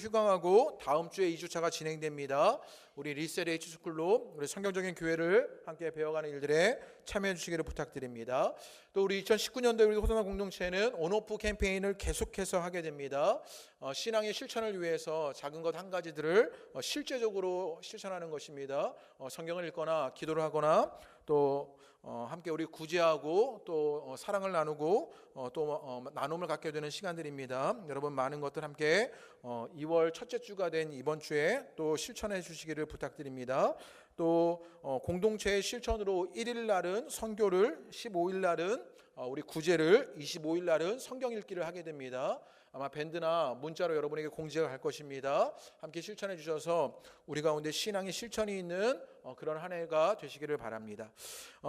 휴강하고 다음 주에 2주차가 진행됩니다. 우리 리셋 H스쿨로 우리 성경적인 교회를 함께 배워가는 일들에 참여해 주시기를 부탁드립니다. 또 우리 2019년도 우리 호소나 공동체는 온오프 캠페인을 계속해서 하게 됩니다. 신앙의 실천을 위해서 작은 것 한 가지들을 실제적으로 실천하는 것입니다. 성경을 읽거나 기도를 하거나 또 함께 우리 구제하고 또 사랑을 나누고 또 나눔을 갖게 되는 시간들입니다. 여러분 많은 것들 함께 2월 첫째 주가 된 이번 주에 또 실천해 주시기를 부탁드립니다. 또 공동체의 실천으로 1일 날은 선교를, 15일 날은 우리 구제를, 25일 날은 성경 읽기를 하게 됩니다. 아마 밴드나 문자로 여러분에게 공지가 갈 것입니다. 함께 실천해 주셔서 우리 가운데 신앙의 실천이 있는 그런 한 해가 되시기를 바랍니다.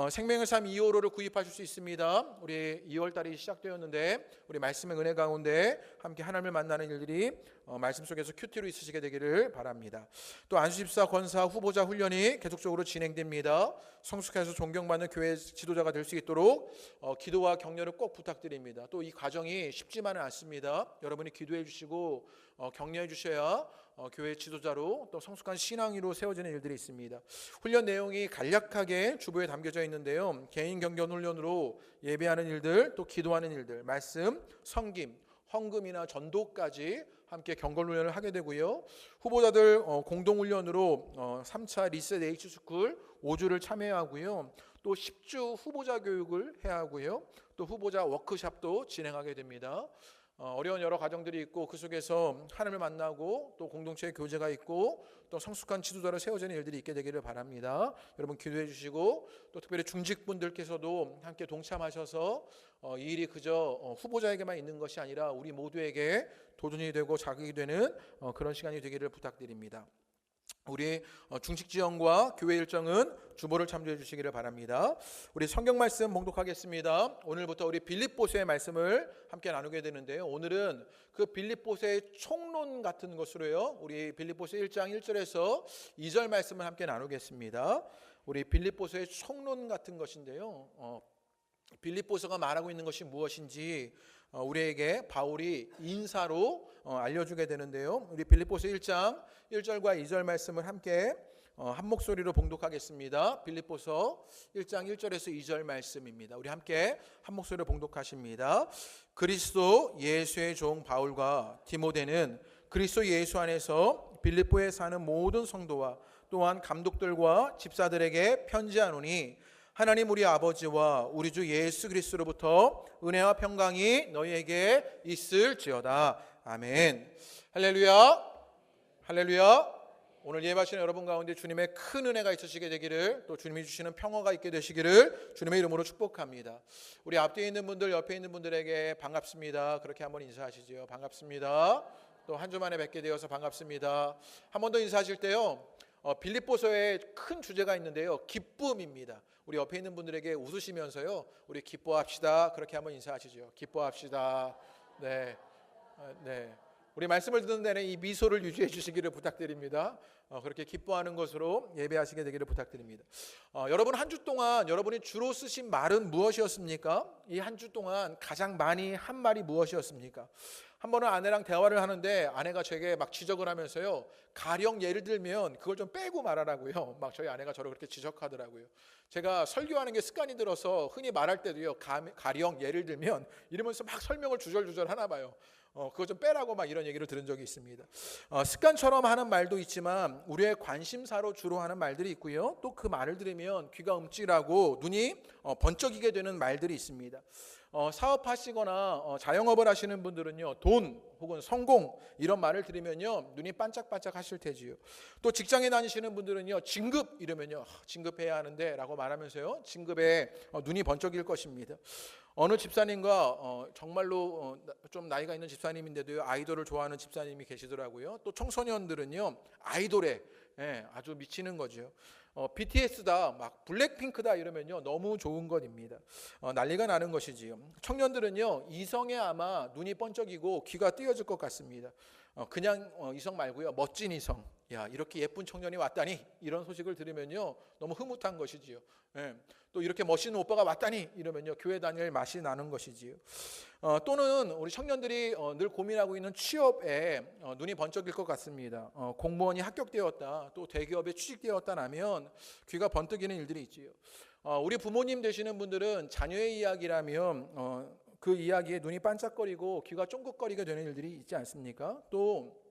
생명의 삶 2호로를 구입하실 수 있습니다. 우리 2월 달이 시작되었는데 우리 말씀의 은혜 가운데 함께 하나님을 만나는 일들이 말씀 속에서 큐티로 있으시게 되기를 바랍니다. 또 안수집사 권사 후보자 훈련이 계속적으로 진행됩니다. 성숙해서 존경받는 교회 지도자가 될 수 있도록 기도와 격려를 꼭 부탁드립니다. 또 이 과정이 쉽지만은 않습니다. 여러분이 기도해 주시고 격려해 주셔야 교회 지도자로 또 성숙한 신앙인으로 세워지는 일들이 있습니다. 훈련 내용이 간략하게 주보에 담겨져 있는데요. 개인 경전 훈련으로 예배하는 일들, 또 기도하는 일들, 말씀, 성김, 헌금이나 전도까지 함께 경건 훈련을 하게 되고요. 후보자들 공동 훈련으로 3차 리셋 H스쿨 5주를 참여하고요. 또 10주 후보자 교육을 해야 하고요. 또 후보자 워크숍도 진행하게 됩니다. 어려운 여러 과정들이 있고 그 속에서 하나님을 만나고 또 공동체의 교제가 있고 또 성숙한 지도자로 세워지는 일들이 있게 되기를 바랍니다. 여러분 기도해 주시고 또 특별히 중직분들께서도 함께 동참하셔서 이 일이 그저 후보자에게만 있는 것이 아니라 우리 모두에게 도전이 되고 자극이 되는 그런 시간이 되기를 부탁드립니다. 우리 중직 지원과 교회 일정은 주보를 참조해 주시기를 바랍니다. 우리 성경 말씀 봉독하겠습니다. 오늘부터 우리 빌립보서의 말씀을 함께 나누게 되는데요. 오늘은 그 빌립보서의 총론 같은 것으로요. 우리 빌립보서 1장 1절에서 2절 말씀을 함께 나누겠습니다. 우리 빌립보서의 총론 같은 것인데요. 빌립보서가 말하고 있는 것이 무엇인지 우리에게 바울이 인사로 알려주게 되는데요. 우리 빌립보서 1장 1절과 2절 말씀을 함께 한 목소리로 봉독하겠습니다. 빌립보서 1장 1절에서 2절 말씀입니다. 우리 함께 한 목소리로 봉독하십니다. 그리스도 예수의 종 바울과 디모데는 그리스도 예수 안에서 빌립보에 사는 모든 성도와 또한 감독들과 집사들에게 편지하노니 하나님 우리 아버지와 우리 주 예수 그리스도로부터 은혜와 평강이 너희에게 있을지어다. 아멘. 할렐루야. 할렐루야. 오늘 예배하시는 여러분 가운데 주님의 큰 은혜가 있으시게 되기를, 또 주님이 주시는 평화가 있게 되시기를 주님의 이름으로 축복합니다. 우리 앞뒤에 있는 분들, 옆에 있는 분들에게 반갑습니다. 그렇게 한번 인사하시죠. 반갑습니다. 또 한 주 만에 뵙게 되어서 반갑습니다. 한 번 더 인사하실 때요. 빌립보서에 큰 주제가 있는데요. 기쁨입니다. 우리 옆에 있는 분들에게 웃으시면서요. 우리 기뻐합시다. 그렇게 한번 인사하시죠. 기뻐합시다. 네. 네. 우리 말씀을 듣는 내내 이 미소를 유지해 주시기를 부탁드립니다. 그렇게 기뻐하는 것으로 예배하시게 되기를 부탁드립니다. 여러분 한 주 동안 여러분이 주로 쓰신 말은 무엇이었습니까? 이 한 주 동안 가장 많이 한 말이 무엇이었습니까? 한 번은 아내랑 대화를 하는데 아내가 제게 막 지적을 하면서요. 가령 예를 들면 그걸 좀 빼고 말하라고요. 막 저희 아내가 저를 그렇게 지적하더라고요. 제가 설교하는 게 습관이 들어서 흔히 말할 때도요. 가령 예를 들면 이러면서 막 설명을 주절주절 하나 봐요. 그거 좀 빼라고 막 이런 얘기를 들은 적이 있습니다. 습관처럼 하는 말도 있지만 우리의 관심사로 주로 하는 말들이 있고요. 또 그 말을 들으면 귀가 움찔하고 눈이 번쩍이게 되는 말들이 있습니다. 사업하시거나 자영업을 하시는 분들은요. 돈 혹은 성공 이런 말을 들으면요. 눈이 반짝반짝 하실 테지요. 또 직장에 다니시는 분들은요. 진급 이러면요. 진급해야 하는데 라고 말하면서요. 진급에 눈이 번쩍일 것입니다. 어느 집사님과 정말로 좀 나이가 있는 집사님인데도요. 아이돌을 좋아하는 집사님이 계시더라고요. 또 청소년들은요. 아이돌에 아주 미치는 거죠. BTS다, 막 블랙핑크다 이러면요 너무 좋은 것입니다. 난리가 나는 것이지요. 청년들은요 이성에 아마 눈이 번쩍이고 귀가 띄어질 것 같습니다. 그냥 이성 말고요, 멋진 이성. 야, 이렇게 예쁜 청년이 왔다니, 이런 소식을 들으면요 너무 흐뭇한 것이지요. 예, 또 이렇게 멋있는 오빠가 왔다니 이러면요 교회 다닐 맛이 나는 것이지요. 또는 우리 청년들이 늘 고민하고 있는 취업에 눈이 번쩍일 것 같습니다. 공무원이 합격되었다, 또 대기업에 취직되었다 하면 귀가 번뜩이는 일들이 있지요. 우리 부모님 되시는 분들은 자녀의 이야기라면 그 이야기에 눈이 반짝거리고 귀가 쫑긋거리게 되는 일들이 있지 않습니까? 또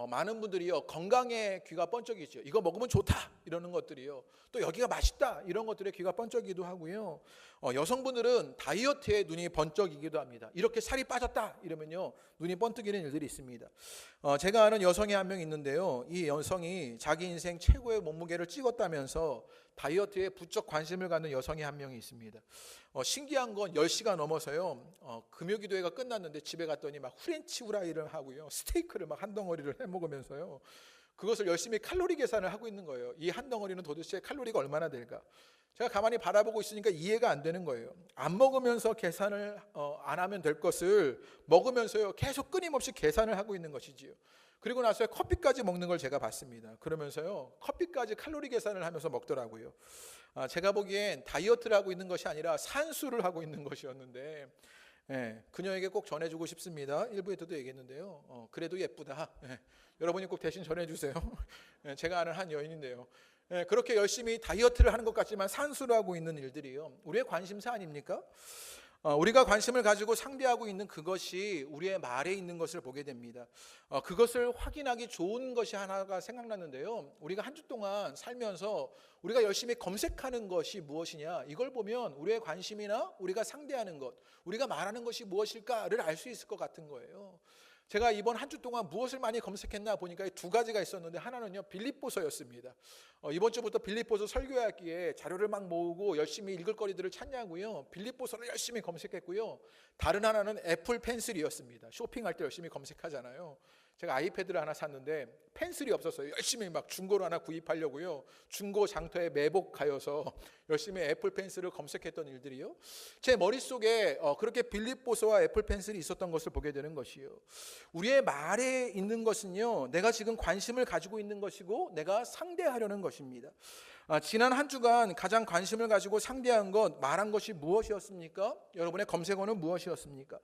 많은 분들이요 건강에 귀가 번쩍이죠. 이거 먹으면 좋다 이러는 것들이요, 또 여기가 맛있다 이런 것들에 귀가 번쩍이기도 하고요. 여성분들은 다이어트에 눈이 번쩍이기도 합니다. 이렇게 살이 빠졌다 이러면요 눈이 번뜩이는 일들이 있습니다. 제가 아는 여성이 한 명 있는데요, 이 여성이 자기 인생 최고의 몸무게를 찍었다면서 다이어트에 부쩍 관심을 갖는 여성이 한 명이 있습니다. 신기한 건 10시가 넘어서요 금요기도회가 끝났는데 집에 갔더니 막 프렌치 후라이를 하고요, 스테이크를 막 한 덩어리를 해 먹으면서요 그것을 열심히 칼로리 계산을 하고 있는 거예요. 이 한 덩어리는 도대체 칼로리가 얼마나 될까? 제가 가만히 바라보고 있으니까 이해가 안 되는 거예요. 안 먹으면서 계산을 안 하면 될 것을 먹으면서요 계속 끊임없이 계산을 하고 있는 것이지요. 그리고 나서 커피까지 먹는 걸 제가 봤습니다. 그러면서요 커피까지 칼로리 계산을 하면서 먹더라고요. 제가 보기엔 다이어트를 하고 있는 것이 아니라 산수를 하고 있는 것이었는데, 그녀에게 꼭 전해주고 싶습니다. 일부에 때도 얘기했는데요, 그래도 예쁘다. 여러분이 꼭 대신 전해주세요. 제가 아는 한 여인인데요, 그렇게 열심히 다이어트를 하는 것 같지만 산수를 하고 있는 일들이요 우리의 관심사 아닙니까? 우리가 관심을 가지고 상대하고 있는 그것이 우리의 말에 있는 것을 보게 됩니다. 그것을 확인하기 좋은 것이 하나가 생각났는데요, 우리가 한 주 동안 살면서 우리가 열심히 검색하는 것이 무엇이냐, 이걸 보면 우리의 관심이나 우리가 상대하는 것, 우리가 말하는 것이 무엇일까를 알 수 있을 것 같은 거예요. 제가 이번 한 주 동안 무엇을 많이 검색했나 보니까 두 가지가 있었는데, 하나는요 빌립보서였습니다. 이번 주부터 빌립보서 설교하기에 자료를 막 모으고 열심히 읽을 거리들을 찾냐고요, 빌립보서를 열심히 검색했고요. 다른 하나는 애플 펜슬이었습니다. 쇼핑할 때 열심히 검색하잖아요. 제가 아이패드를 하나 샀는데 펜슬이 없었어요. 열심히 막 중고로 하나 구입하려고요, 중고 장터에 매복하여서 열심히 애플 펜슬을 검색했던 일들이요, 제 머릿속에 그렇게 빌립보서와 애플 펜슬이 있었던 것을 보게 되는 것이요. 우리의 말에 있는 것은요 내가 지금 관심을 가지고 있는 것이고 내가 상대하려는 것입니다. 지난 한 주간 가장 관심을 가지고 상대한 것, 말한 것이 무엇이었습니까? 여러분의 검색어는 무엇이었습니까?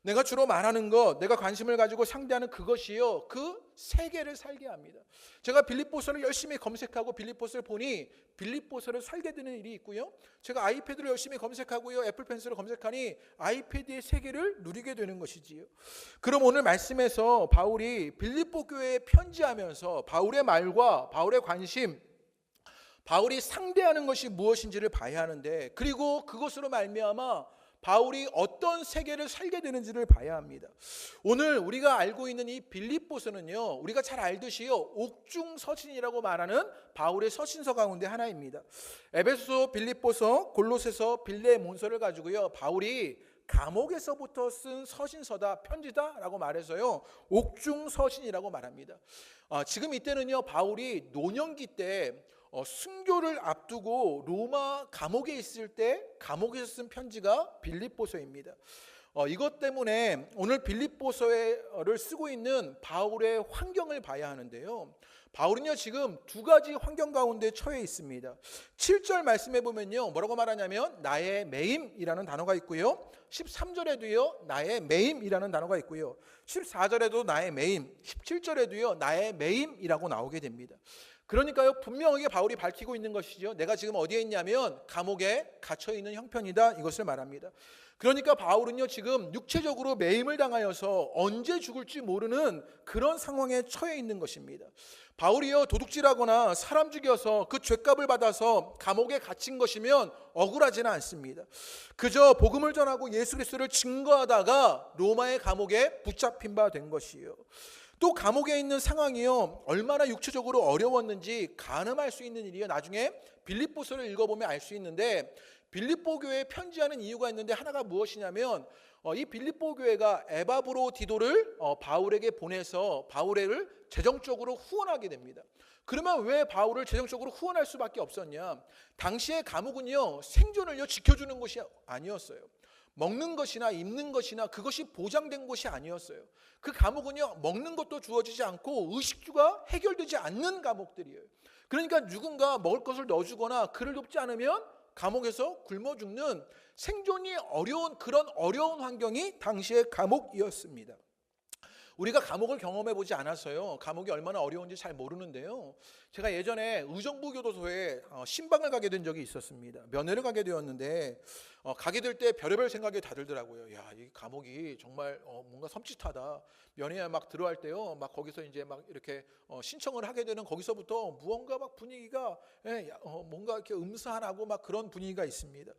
내가 주로 말하는 것, 내가 관심을 가지고 상대하는 그것이요 그 세계를 살게 합니다. 제가 빌립보서를 열심히 검색하고 빌립보서를 보니 빌립보서를 살게 되는 일이 있고요, 제가 아이패드를 열심히 검색하고요 애플 펜슬을 검색하니 아이패드의 세계를 누리게 되는 것이지요. 그럼 오늘 말씀에서 바울이 빌립보 교회에 편지하면서 바울의 말과 바울의 관심, 바울이 상대하는 것이 무엇인지를 봐야 하는데, 그리고 그것으로 말미암아 바울이 어떤 세계를 살게 되는지를 봐야 합니다. 오늘 우리가 알고 있는 이 빌립보서는요 우리가 잘 알듯이요 옥중서신이라고 말하는 바울의 서신서 가운데 하나입니다. 에베소, 빌립보서, 골로새서, 빌레몬서를 가지고요 바울이 감옥에서부터 쓴 서신서다, 편지다라고 말해서요 옥중서신이라고 말합니다. 지금 이때는요 바울이 노년기 때 순교를 앞두고 로마 감옥에 있을 때 감옥에서 쓴 편지가 빌립보서입니다. 이것 때문에 오늘 빌립보서를 쓰고 있는 바울의 환경을 봐야 하는데요, 바울은요 지금 두 가지 환경 가운데 처해 있습니다. 7절 말씀해 보면요 뭐라고 말하냐면 나의 매임이라는 단어가 있고요, 13절에도요 나의 매임이라는 단어가 있고요, 14절에도 나의 매임, 17절에도요 나의 매임이라고 나오게 됩니다. 그러니까요 분명하게 바울이 밝히고 있는 것이죠. 내가 지금 어디에 있냐면 감옥에 갇혀 있는 형편이다, 이것을 말합니다. 그러니까 바울은요 지금 육체적으로 매임을 당하여서 언제 죽을지 모르는 그런 상황에 처해 있는 것입니다. 바울이요 도둑질하거나 사람 죽여서 그 죄값을 받아서 감옥에 갇힌 것이면 억울하지는 않습니다. 그저 복음을 전하고 예수 그리스도를 증거하다가 로마의 감옥에 붙잡힌 바 된 것이요. 또 감옥에 있는 상황이요 얼마나 육체적으로 어려웠는지 가늠할 수 있는 일이요, 나중에 빌립보서를 읽어보면 알 수 있는데, 빌립보 교회에 편지하는 이유가 있는데 하나가 무엇이냐면 이 빌립보 교회가 에바브로디도를 바울에게 보내서 바울을 재정적으로 후원하게 됩니다. 그러면 왜 바울을 재정적으로 후원할 수밖에 없었냐? 당시의 감옥은요 생존을요 지켜주는 것이 아니었어요. 먹는 것이나 입는 것이나 그것이 보장된 것이 아니었어요. 그 감옥은요, 먹는 것도 주어지지 않고 의식주가 해결되지 않는 감옥들이에요. 그러니까 누군가 먹을 것을 넣어주거나 그를 돕지 않으면 감옥에서 굶어 죽는 생존이 어려운 그런 어려운 환경이 당시의 감옥이었습니다. 우리가 감옥을 경험해 보지 않았어요. 감옥이 얼마나 어려운지 잘 모르는데요. 제가 예전에 의정부 교도소에 신방을 가게 된 적이 있었습니다. 면회를 가게 되었는데 가게 될 때 별의별 생각이 다 들더라고요. 야, 이 감옥이 정말 뭔가 섬찟하다. 면회에 막 들어갈 때요, 막 거기서 이제 막 이렇게 신청을 하게 되는 거기서부터 무언가 막 분위기가 뭔가 이렇게 음산하고 막 그런 분위기가 있습니다.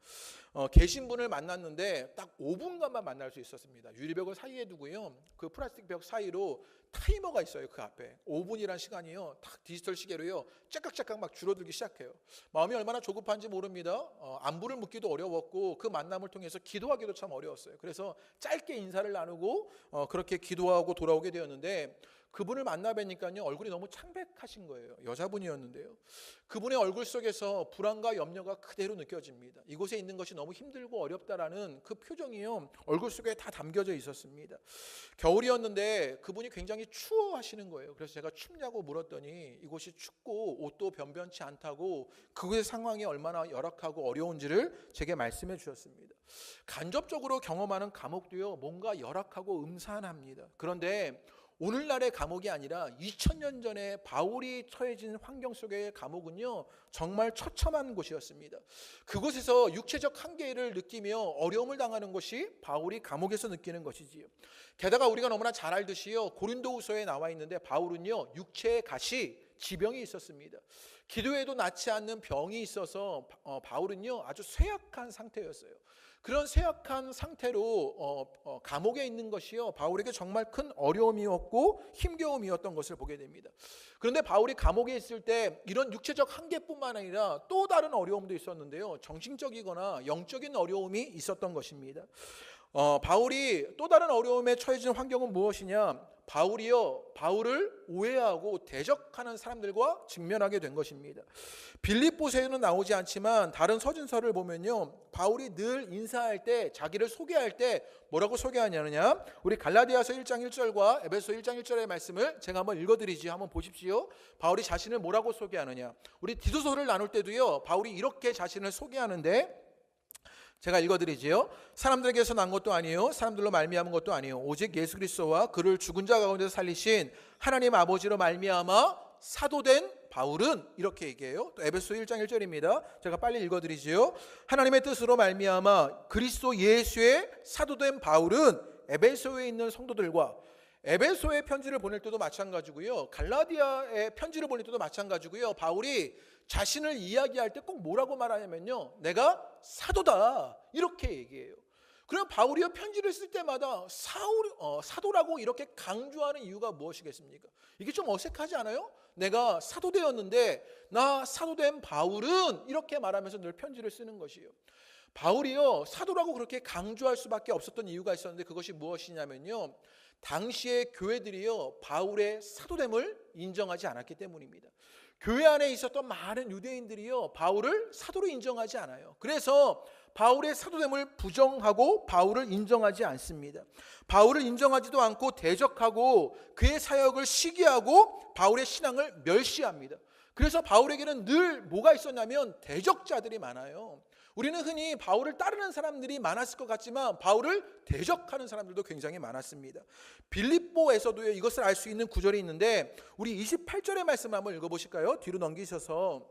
계신 분을 만났는데 딱 5분간만 만날 수 있었습니다. 유리벽을 사이에 두고요, 그 플라스틱 벽 사이로 타이머가 있어요. 그 앞에 5분이란 시간이요, 딱 디지털 시계로요 짝깍짝깍 막 줄어들기 시작해요. 마음이 얼마나 조급한지 모릅니다. 안부를 묻기도 어려웠고 그 만남을 통해서 기도하기도 참 어려웠어요. 그래서 짧게 인사를 나누고 그렇게 기도하고 돌아오게 되었는데, 그분을 만나 뵈니까요 얼굴이 너무 창백하신 거예요. 여자분이었는데요, 그분의 얼굴 속에서 불안과 염려가 그대로 느껴집니다. 이곳에 있는 것이 너무 힘들고 어렵다라는 그 표정이요 얼굴 속에 다 담겨져 있었습니다. 겨울이었는데 그분이 굉장히 추워하시는 거예요. 그래서 제가 춥냐고 물었더니 이곳이 춥고 옷도 변변치 않다고 그곳의 상황이 얼마나 열악하고 어려운지를 제게 말씀해 주셨습니다. 간접적으로 경험하는 감옥도요 뭔가 열악하고 음산합니다. 그런데 오늘날의 감옥이 아니라 2000년 전에 바울이 처해진 환경 속의 감옥은요 정말 처참한 곳이었습니다. 그곳에서 육체적 한계를 느끼며 어려움을 당하는 것이 바울이 감옥에서 느끼는 것이지요. 게다가 우리가 너무나 잘 알듯이요, 고린도후서에 나와 있는데 바울은요 육체의 가시, 지병이 있었습니다. 기도해도 낫지 않는 병이 있어서 바울은요 아주 쇠약한 상태였어요. 그런 쇠약한 상태로 감옥에 있는 것이요 바울에게 정말 큰 어려움이었고 힘겨움이었던 것을 보게 됩니다. 그런데 바울이 감옥에 있을 때 이런 육체적 한계뿐만 아니라 또 다른 어려움도 있었는데요, 정신적이거나 영적인 어려움이 있었던 것입니다. 바울이 또 다른 어려움에 처해진 환경은 무엇이냐? 바울을 오해하고 대적하는 사람들과 직면하게 된 것입니다. 빌립보서에는 나오지 않지만 다른 서신서를 보면요, 바울이 늘 인사할 때, 자기를 소개할 때 뭐라고 소개하냐느냐, 우리 갈라디아서 1장 1절과 에베소 1장 1절의 말씀을 제가 한번 읽어드리지요. 한번 보십시오. 바울이 자신을 뭐라고 소개하느냐. 우리 디도서를 나눌 때도요 바울이 이렇게 자신을 소개하는데, 제가 읽어드리지요. 사람들에게서 난 것도 아니요, 사람들로 말미암은 것도 아니요, 오직 예수 그리스도와 그를 죽은 자 가운데서 살리신 하나님 아버지로 말미암아 사도된 바울은, 이렇게 얘기해요. 또 에베소 1장 1절입니다. 제가 빨리 읽어드리지요. 하나님의 뜻으로 말미암아 그리스도 예수의 사도된 바울은 에베소에 있는 성도들과, 에베소에 편지를 보낼 때도 마찬가지고요, 갈라디아에 편지를 보낼 때도 마찬가지고요, 바울이 자신을 이야기할 때 꼭 뭐라고 말하냐면요, 내가 사도다, 이렇게 얘기해요. 그럼 바울이요 편지를 쓸 때마다 사도라고 이렇게 강조하는 이유가 무엇이겠습니까? 이게 좀 어색하지 않아요? 내가 사도되었는데 나 사도된 바울은, 이렇게 말하면서 늘 편지를 쓰는 것이에요. 바울이요 사도라고 그렇게 강조할 수밖에 없었던 이유가 있었는데, 그것이 무엇이냐면요, 당시의 교회들이요 바울의 사도됨을 인정하지 않았기 때문입니다. 교회 안에 있었던 많은 유대인들이요 바울을 사도로 인정하지 않아요. 그래서 바울의 사도됨을 부정하고 바울을 인정하지 않습니다. 바울을 인정하지도 않고 대적하고 그의 사역을 시기하고 바울의 신앙을 멸시합니다. 그래서 바울에게는 늘 뭐가 있었냐면 대적자들이 많아요. 우리는 흔히 바울을 따르는 사람들이 많았을 것 같지만 바울을 대적하는 사람들도 굉장히 많았습니다. 빌립보에서도요 이것을 알 수 있는 구절이 있는데, 우리 28절의 말씀을 한번 읽어보실까요? 뒤로 넘기셔서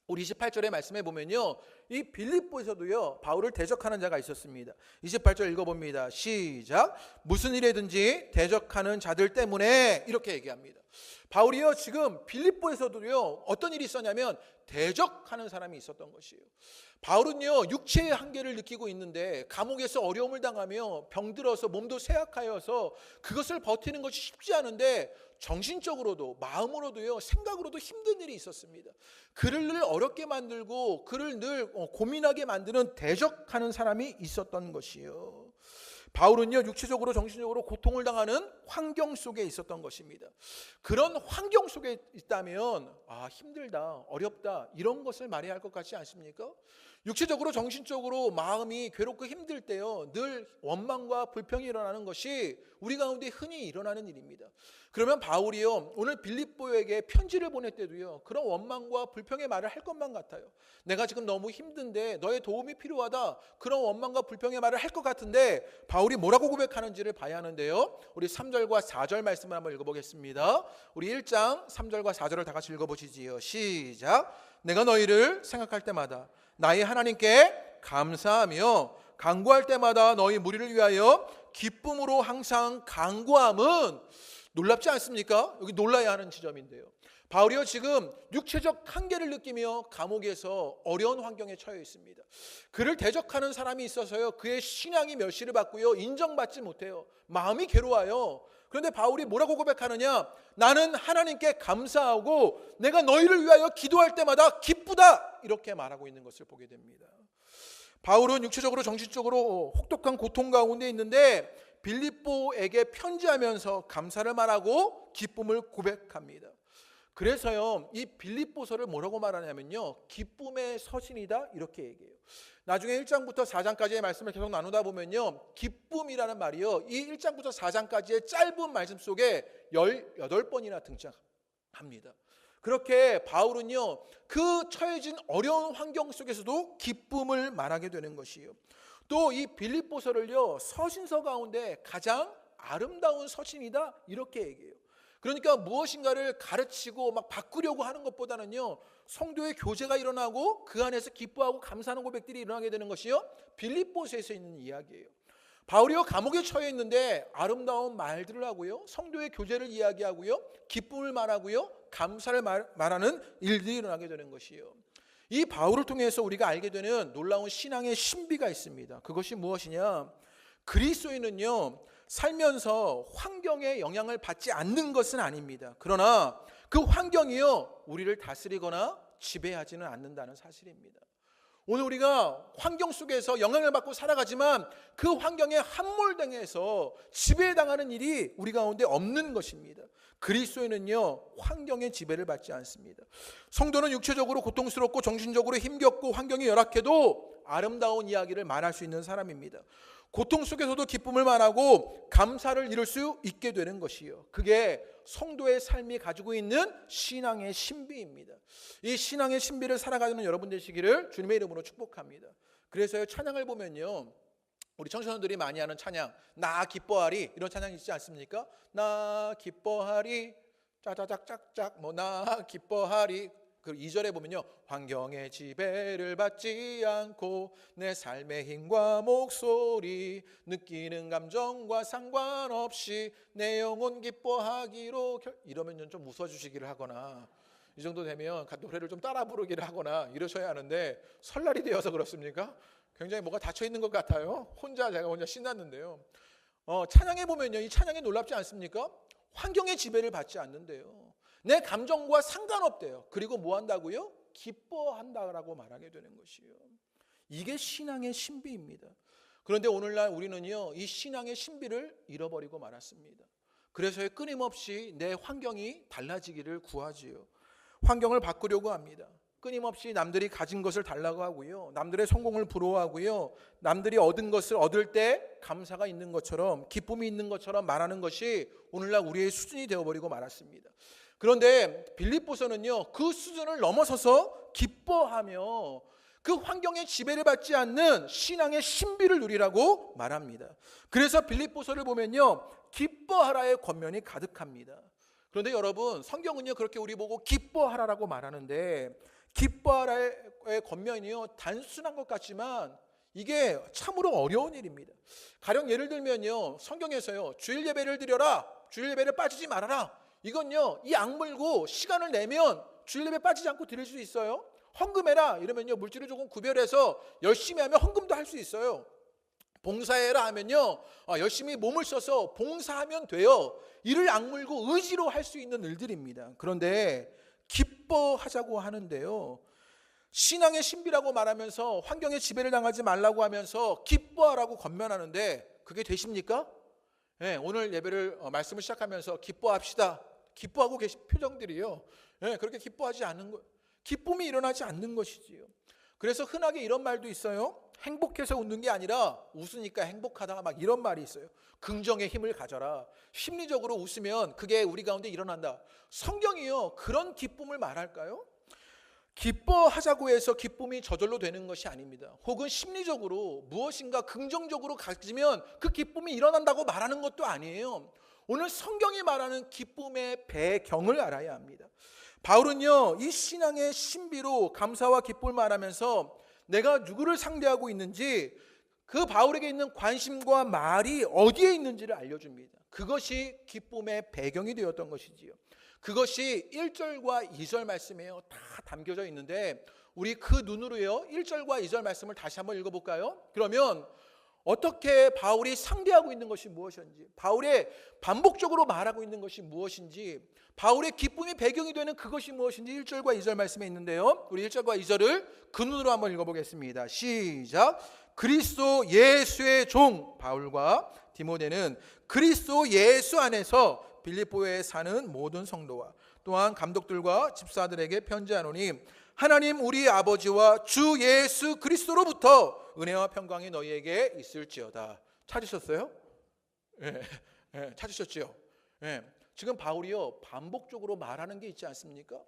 우리 28절의 말씀에 보면요, 이 빌립보에서도요 바울을 대적하는 자가 있었습니다. 28절 읽어봅니다. 시작. 무슨 일에든지 대적하는 자들 때문에, 이렇게 얘기합니다. 바울이요 지금 빌립보에서도요 어떤 일이 있었냐면 대적하는 사람이 있었던 것이에요. 바울은요 육체의 한계를 느끼고 있는데 감옥에서 어려움을 당하며 병들어서 몸도 쇠약하여서 그것을 버티는 것이 쉽지 않은데, 정신적으로도 마음으로도요 생각으로도 힘든 일이 있었습니다. 그를 늘 어렵게 만들고 그를 늘 고민하게 만드는 대적하는 사람이 있었던 것이요. 바울은요, 육체적으로 정신적으로 고통을 당하는 환경 속에 있었던 것입니다. 그런 환경 속에 있다면 힘들다, 어렵다 이런 것을 말해야 할 것 같지 않습니까? 육체적으로 정신적으로 마음이 괴롭고 힘들 때요, 늘 원망과 불평이 일어나는 것이 우리 가운데 흔히 일어나는 일입니다. 그러면 바울이요, 오늘 빌립보에게 편지를 보낼 때도요, 그런 원망과 불평의 말을 할 것만 같아요. 내가 지금 너무 힘든데 너의 도움이 필요하다, 그런 원망과 불평의 말을 할 것 같은데 바울이 뭐라고 고백하는지를 봐야 하는데요, 우리 3절과 4절 말씀을 한번 읽어보겠습니다. 우리 1장 3절과 4절을 다 같이 읽어보시지요. 시작. 내가 너희를 생각할 때마다 나의 하나님께 감사하며 간구할 때마다 너희 무리를 위하여 기쁨으로 항상 간구함은, 놀랍지 않습니까? 여기 놀라야 하는 지점인데요, 바울이요, 지금 육체적 한계를 느끼며 감옥에서 어려운 환경에 처해 있습니다. 그를 대적하는 사람이 있어서요, 그의 신앙이 멸시를 받고요, 인정받지 못해요. 마음이 괴로워요. 그런데 바울이 뭐라고 고백하느냐? 나는 하나님께 감사하고 내가 너희를 위하여 기도할 때마다 기쁘다, 이렇게 말하고 있는 것을 보게 됩니다. 바울은 육체적으로 정신적으로 혹독한 고통 가운데 있는데 빌립보에게 편지하면서 감사를 말하고 기쁨을 고백합니다. 그래서요, 이 빌립보서를 뭐라고 말하냐면요, 기쁨의 서신이다, 이렇게 얘기해요. 나중에 1장부터 4장까지의 말씀을 계속 나누다 보면요, 기쁨이라는 말이요, 이 1장부터 4장까지의 짧은 말씀 속에 18번이나 등장합니다. 그렇게 바울은요, 그 처해진 어려운 환경 속에서도 기쁨을 말하게 되는 것이에요. 또 이 빌립보서를요, 서신서 가운데 가장 아름다운 서신이다, 이렇게 얘기해요. 그러니까 무엇인가를 가르치고 막 바꾸려고 하는 것보다는요, 성도의 교제가 일어나고 그 안에서 기뻐하고 감사하는 고백들이 일어나게 되는 것이요, 빌립보서에서 있는 이야기예요. 바울이요, 감옥에 처해 있는데 아름다운 말들을 하고요, 성도의 교제를 이야기하고요, 기쁨을 말하고요, 감사를 말하는 일들이 일어나게 되는 것이에요. 이 바울을 통해서 우리가 알게 되는 놀라운 신앙의 신비가 있습니다. 그것이 무엇이냐? 그리스도인은요, 살면서 환경의 영향을 받지 않는 것은 아닙니다. 그러나 그 환경이요, 우리를 다스리거나 지배하지는 않는다는 사실입니다. 오늘 우리가 환경 속에서 영향을 받고 살아가지만 그 환경에 함몰당해서 지배당하는 일이 우리 가운데 없는 것입니다. 그리스도인은요, 환경의 지배를 받지 않습니다. 성도는 육체적으로 고통스럽고 정신적으로 힘겹고 환경이 열악해도 아름다운 이야기를 말할 수 있는 사람입니다. 고통 속에서도 기쁨을 말하고 감사를 이룰 수 있게 되는 것이요, 그게 성도의 삶이 가지고 있는 신앙의 신비입니다. 이 신앙의 신비를 살아가는 여러분 되시기를 주님의 이름으로 축복합니다. 그래서요, 찬양을 보면요, 우리 청소년들이 많이 하는 찬양, 나 기뻐하리, 이런 찬양이 있지 않습니까? 나 기뻐하리, 짜자작짝짝, 나 기뻐하리. 그 2절에 보면요, 환경의 지배를 받지 않고 내 삶의 힘과 목소리, 느끼는 감정과 상관없이 내 영혼 기뻐하기로, 이러면 좀 웃어주시기를 하거나, 이 정도 되면 노래를 좀 따라 부르기를 하거나 이러셔야 하는데, 설날이 되어서 그렇습니까? 굉장히 뭐가 닫혀있는 것 같아요. 제가 혼자 신났는데요, 찬양해 보면요, 이 찬양이 놀랍지 않습니까? 환경의 지배를 받지 않는데요, 내 감정과 상관없대요. 그리고 뭐 한다고요? 기뻐한다라고 말하게 되는 것이에요. 이게 신앙의 신비입니다. 그런데 오늘날 우리는요, 이 신앙의 신비를 잃어버리고 말았습니다. 그래서 끊임없이 내 환경이 달라지기를 구하지요. 환경을 바꾸려고 합니다. 끊임없이 남들이 가진 것을 달라고 하고요, 남들의 성공을 부러워하고요, 남들이 얻은 것을 얻을 때 감사가 있는 것처럼, 기쁨이 있는 것처럼 말하는 것이 오늘날 우리의 수준이 되어버리고 말았습니다. 그런데 빌립보서는요, 그 수준을 넘어서서 기뻐하며 그 환경의 지배를 받지 않는 신앙의 신비를 누리라고 말합니다. 그래서 빌립보서를 보면요, 기뻐하라의 권면이 가득합니다. 그런데 여러분, 성경은요, 그렇게 우리 보고 기뻐하라라고 말하는데, 기뻐하라의 권면이요, 단순한 것 같지만 이게 참으로 어려운 일입니다. 가령 예를 들면요, 성경에서요, 주일 예배를 드려라, 주일 예배를 빠지지 말아라, 이건요, 이 악물고 시간을 내면 주일 예배 빠지지 않고 드릴 수 있어요. 헌금해라 이러면요, 물질을 조금 구별해서 열심히 하면 헌금도 할 수 있어요. 봉사해라 하면요, 열심히 몸을 써서 봉사하면 돼요. 이를 악물고 의지로 할 수 있는 일들입니다. 그런데 기뻐하자고 하는데요, 신앙의 신비라고 말하면서 환경의 지배를 당하지 말라고 하면서 기뻐하라고 권면하는데, 그게 되십니까? 예, 오늘 예배를 말씀을 시작하면서 기뻐합시다. 기뻐하고 계신 표정들이요. 예, 그렇게 기뻐하지 않는 것, 기쁨이 일어나지 않는 것이지요. 그래서 흔하게 이런 말도 있어요. 행복해서 웃는 게 아니라 웃으니까 행복하다, 막 이런 말이 있어요. 긍정의 힘을 가져라. 심리적으로 웃으면 그게 우리 가운데 일어난다. 성경이요, 그런 기쁨을 말할까요? 기뻐하자고 해서 기쁨이 저절로 되는 것이 아닙니다. 혹은 심리적으로 무엇인가 긍정적으로 가지면 그 기쁨이 일어난다고 말하는 것도 아니에요. 오늘 성경이 말하는 기쁨의 배경을 알아야 합니다. 바울은요, 이 신앙의 신비로 감사와 기쁨을 말하면서 내가 누구를 상대하고 있는지, 그 바울에게 있는 관심과 말이 어디에 있는지를 알려줍니다. 그것이 기쁨의 배경이 되었던 것이지요. 그것이 1절과 2절 말씀이에요. 다 담겨져 있는데 우리 그 눈으로요 1절과 2절 말씀을 다시 한번 읽어볼까요? 그러면 어떻게 바울이 상대하고 있는 것이 무엇인지, 바울의 반복적으로 말하고 있는 것이 무엇인지, 바울의 기쁨이 배경이 되는 그것이 무엇인지 1절과 2절 말씀에 있는데요, 우리 1절과 2절을 그 눈으로 한번 읽어보겠습니다. 시작. 그리스도 예수의 종 바울과 디모데는 그리스도 예수 안에서 빌립보에 사는 모든 성도와 또한 감독들과 집사들에게 편지하노니 하나님 우리 아버지와 주 예수 그리스도로부터 은혜와 평강이 너희에게 있을지어다. 찾으셨어요? 예, 찾으셨죠? 예. 지금 바울이요 반복적으로 말하는 게 있지 않습니까?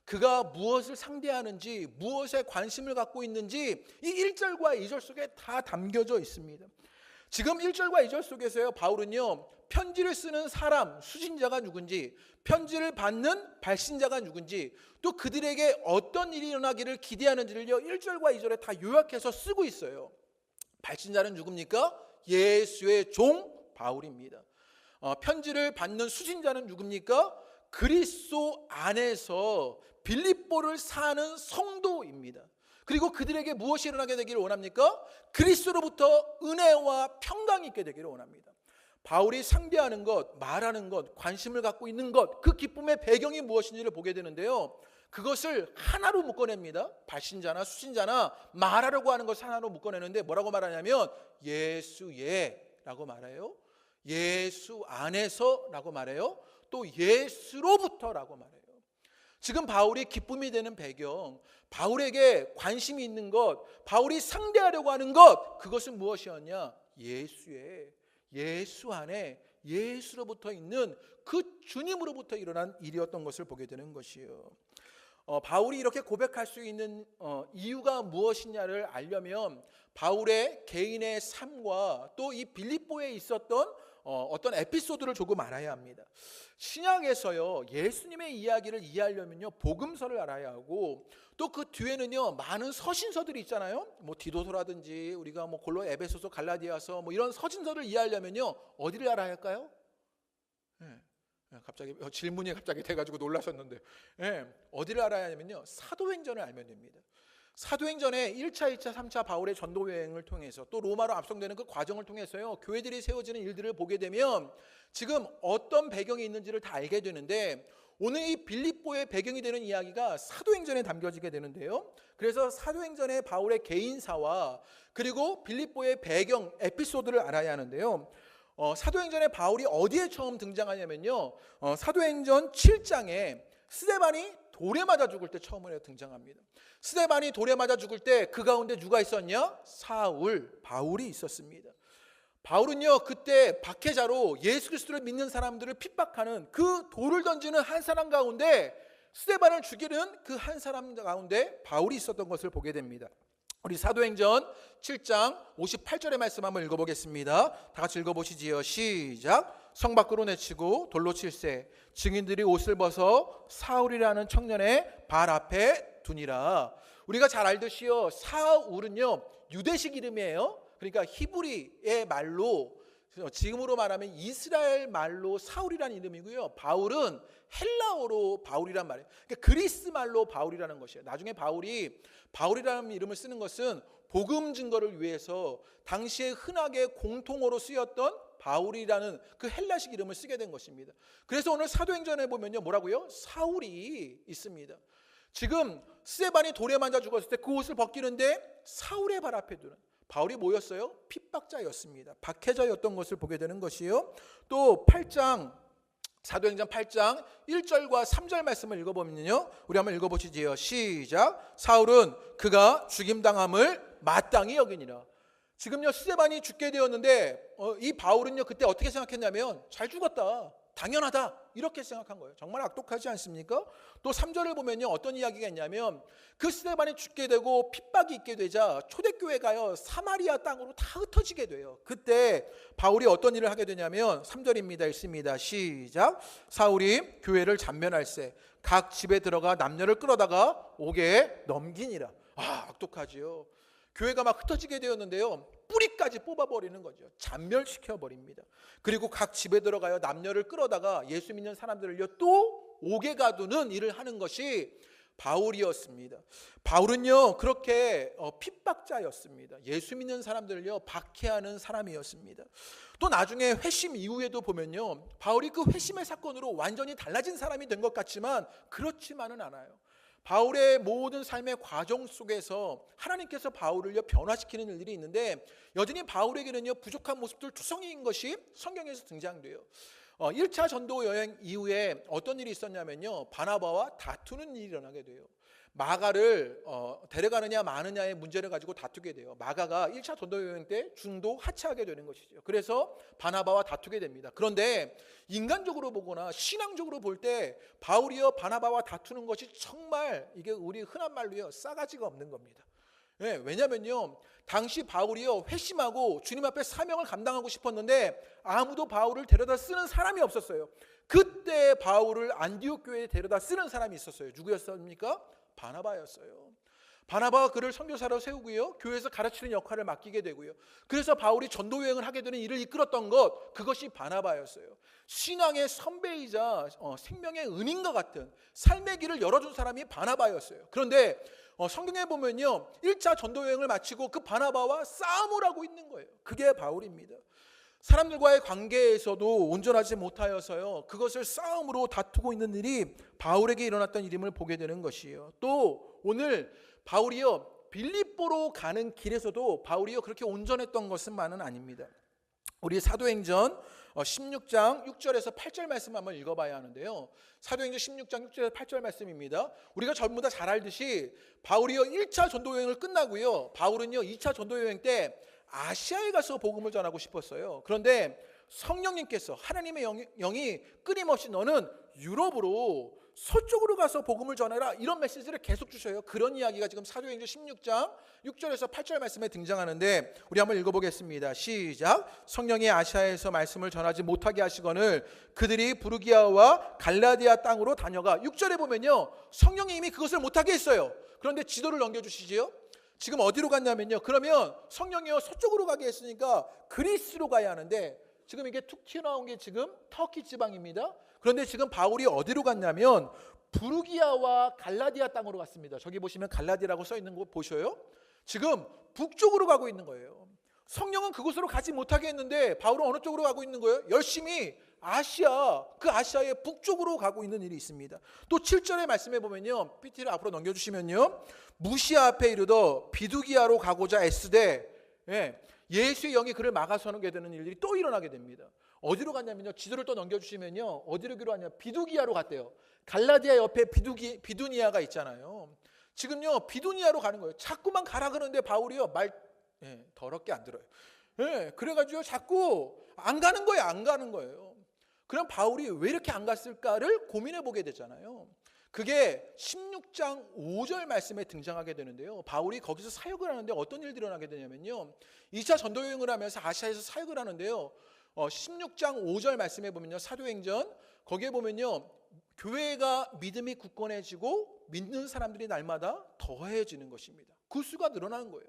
그가 무엇을 상대하는지, 무엇에 관심을 갖고 있는지 이 1절과 2절 속에 다 담겨져 있습니다. 지금 1절과 2절 속에서요 바울은요 편지를 쓰는 사람, 수신자가 누군지, 편지를 받는 발신자가 누군지, 또 그들에게 어떤 일이 일어나기를 기대하는지를요 1절과 2절에 다 요약해서 쓰고 있어요. 발신자는 누굽니까? 예수의 종 바울입니다. 편지를 받는 수신자는 누굽니까? 그리스도 안에서 빌립보를 사는 성도입니다. 그리고 그들에게 무엇이 일어나게 되기를 원합니까? 그리스도로부터 은혜와 평강이 있게 되기를 원합니다. 바울이 상대하는 것, 말하는 것, 관심을 갖고 있는 것, 그 기쁨의 배경이 무엇인지를 보게 되는데요, 그것을 하나로 묶어냅니다. 발신자나 수신자나 말하려고 하는 것을 하나로 묶어내는데 뭐라고 말하냐면 예수의 라고 말해요, 예수 안에서 라고 말해요, 또 예수로부터 라고 말해요. 지금 바울이 기쁨이 되는 배경, 바울에게 관심이 있는 것, 바울이 상대하려고 하는 것, 그것은 무엇이었냐? 예수의, 예수 안에 예수로부터 있는 그 주님으로부터 일어난 일이었던 것을 보게 되는 것이에요. 바울이 이렇게 고백할 수 있는 이유가 무엇이냐를 알려면 바울의 개인의 삶과 또 이 빌립보에 있었던 어떤 에피소드를 조금 알아야 합니다. 신약에서요 예수님의 이야기를 이해하려면요 복음서를 알아야 하고, 또 그 뒤에는요 많은 서신서들이 있잖아요. 뭐 디도서라든지 우리가 뭐 골로, 에베소서, 갈라디아서 뭐 이런 서신서를 이해하려면요 어디를 알아야 할까요? 갑자기 질문이 갑자기 돼가지고 놀라셨는데, 어디를 알아야 하냐면요 사도행전을 알면 됩니다. 사도행전의 1차, 2차, 3차 바울의 전도 여행을 통해서 또 로마로 압송되는 그 과정을 통해서요 교회들이 세워지는 일들을 보게 되면 지금 어떤 배경이 있는지를 다 알게 되는데, 오늘 이 빌립보의 배경이 되는 이야기가 사도행전에 담겨지게 되는데요, 그래서 사도행전의 바울의 개인사와 그리고 빌립보의 배경 에피소드를 알아야 하는데요, 사도행전에 바울이 어디에 처음 등장하냐면요 사도행전 7장에 스데반이 돌에 맞아 죽을 때 처음으로 등장합니다. 스데반이 돌에 맞아 죽을 때 그 가운데 누가 있었냐? 사울, 바울이 있었습니다. 바울은요 그때 박해자로 예수 그리스도를 믿는 사람들을 핍박하는, 그 돌을 던지는 한 사람 가운데, 스데반을 죽이는 그 한 사람 가운데 바울이 있었던 것을 보게 됩니다. 우리 사도행전 7장 58절의 말씀 한번 읽어보겠습니다. 다 같이 읽어보시지요. 시작. 성 밖으로 내치고 돌로 칠세 증인들이 옷을 벗어 사울이라는 청년의 발 앞에 두니라. 우리가 잘 알듯이요 사울은요 유대식 이름이에요. 그러니까 히브리의 말로, 지금으로 말하면 이스라엘 말로 사울이라는 이름이고요, 바울은 헬라어로 바울이란 말이에요. 그러니까 그리스 말로 바울이라는 것이에요. 나중에 바울이 바울이라는 이름을 쓰는 것은 복음 증거를 위해서 당시에 흔하게 공통어로 쓰였던 바울이라는 그 헬라식 이름을 쓰게 된 것입니다. 그래서 오늘 사도행전에 보면요 뭐라고요? 사울이 있습니다. 지금 스데반이 돌에 맞아 죽었을 때 그 옷을 벗기는데 사울의 발 앞에 두는, 바울이 뭐였어요? 핍박자였습니다. 박해자였던 것을 보게 되는 것이요. 또 8장 사도행전 8장 1절과 3절 말씀을 읽어보면요, 우리 한번 읽어보시지요. 시작. 사울은 그가 죽임당함을 마땅히 여기니라. 지금요 스데반이 죽게 되었는데 이 바울은요 그때 어떻게 생각했냐면 잘 죽었다, 당연하다, 이렇게 생각한 거예요. 정말 악독하지 않습니까? 또 3절을 보면요 어떤 이야기가 있냐면 그 스데반이 죽게 되고 핍박이 있게 되자 초대교회가요 사마리아 땅으로 다 흩어지게 돼요. 그때 바울이 어떤 일을 하게 되냐면 3절입니다. 읽습니다. 시작. 사울이 교회를 잔면할세 각 집에 들어가 남녀를 끌어다가 옥에 넘기니라. 악독하지요. 교회가 막 흩어지게 되었는데요, 뿌리까지 뽑아버리는 거죠. 잔멸시켜버립니다. 그리고 각 집에 들어가요 남녀를 끌어다가 예수 믿는 사람들을요 또 옥에 가두는 일을 하는 것이 바울이었습니다. 바울은요 그렇게 핍박자였습니다. 예수 믿는 사람들을요 박해하는 사람이었습니다. 또 나중에 회심 이후에도 보면요 바울이 그 회심의 사건으로 완전히 달라진 사람이 된 것 같지만 그렇지만은 않아요. 바울의 모든 삶의 과정 속에서 하나님께서 바울을요 변화시키는 일들이 있는데 여전히 바울에게는요 부족한 모습들 투성이인 것이 성경에서 등장돼요. 1차 전도 여행 이후에 어떤 일이 있었냐면요, 바나바와 다투는 일이 일어나게 돼요. 마가를 데려가느냐 마느냐의 문제를 가지고 다투게 돼요. 마가가 1차 전도 여행 때 중도 하차하게 되는 것이죠. 그래서 바나바와 다투게 됩니다. 그런데 인간적으로 보거나 신앙적으로 볼 때 바울이요 바나바와 다투는 것이 정말 이게 우리 흔한 말로요 싸가지가 없는 겁니다. 네, 왜냐면요 당시 바울이요 회심하고 주님 앞에 사명을 감당하고 싶었는데 아무도 바울을 데려다 쓰는 사람이 없었어요. 그때 바울을 안디옥 교회에 데려다 쓰는 사람이 있었어요. 누구였습니까? 바나바였어요. 바나바가 그를 선교사로 세우고요 교회에서 가르치는 역할을 맡기게 되고요, 그래서 바울이 전도 여행을 하게 되는 일을 이끌었던 것, 그것이 바나바였어요. 신앙의 선배이자 생명의 은인과 같은 삶의 길을 열어준 사람이 바나바였어요. 그런데 성경에 보면요 1차 전도 여행을 마치고 그 바나바와 싸움을 하고 있는 거예요. 그게 바울입니다. 사람들과의 관계에서도 온전하지 못하여서요 그것을 싸움으로 다투고 있는 일이 바울에게 일어났던 일임을 보게 되는 것이에요. 또 오늘 바울이요 빌립보로 가는 길에서도 바울이요 그렇게 온전했던 것은만은 아닙니다. 우리 사도행전 16장 6절에서 8절 말씀 한번 읽어봐야 하는데요, 사도행전 16장 6절에서 8절 말씀입니다. 우리가 전부 다 잘 알듯이 바울이요 1차 전도 여행을 끝나고요 바울은요 2차 전도 여행 때 아시아에 가서 복음을 전하고 싶었어요. 그런데 성령님께서 하나님의 영이 끊임없이 너는 유럽으로 서쪽으로 가서 복음을 전해라, 이런 메시지를 계속 주셔요. 그런 이야기가 지금 사도행전 16장 6절에서 8절 말씀에 등장하는데 우리 한번 읽어보겠습니다. 시작. 성령이 아시아에서 말씀을 전하지 못하게 하시거늘 그들이 부르기아와 갈라디아 땅으로 다녀가. 6절에 보면요 성령이 이미 그것을 못하게 했어요. 그런데 지도를 넘겨주시지요. 지금 어디로 갔냐면요, 그러면 성령이요 서쪽으로 가게 했으니까 그리스로 가야 하는데 지금 이게 툭 튀어나온 게 지금 터키 지방입니다. 그런데 지금 바울이 어디로 갔냐면 부르기아와 갈라디아 땅으로 갔습니다. 저기 보시면 갈라디아라고 써 있는 거 보셔요. 지금 북쪽으로 가고 있는 거예요. 성령은 그곳으로 가지 못하게 했는데 바울은 어느 쪽으로 가고 있는 거예요? 열심히 아시아, 그 아시아의 북쪽으로 가고 있는 일이 있습니다. 또 7절의 말씀에 보면요, PT를 앞으로 넘겨주시면요, 무시아 앞에 이르러 비두기아로 가고자 애쓰되 예수의 영이 그를 막아서게 되는 일들이 또 일어나게 됩니다. 어디로 갔냐면요, 지도를 또 넘겨주시면요, 어디로 가냐, 비두기아로 갔대요. 갈라디아 옆에 비두니아가 있잖아요. 지금요 비두니아로 가는 거예요. 자꾸만 가라 그러는데 바울이요 말 더럽게 안 들어요. 그래가지고 자꾸 안 가는 거예요. 안 가는 거예요. 그럼 바울이 왜 이렇게 안 갔을까를 고민해 보게 되잖아요. 그게 16장 5절 말씀에 등장하게 되는데요, 바울이 거기서 사역을 하는데 어떤 일들이 일어나게 되냐면요, 2차 전도 여행을 하면서 아시아에서 사역을 하는데요, 16장 5절 말씀에 보면요, 사도행전 거기에 보면요, 교회가 믿음이 굳건해지고 믿는 사람들이 날마다 더해지는 것입니다. 그 수가 늘어나는 거예요.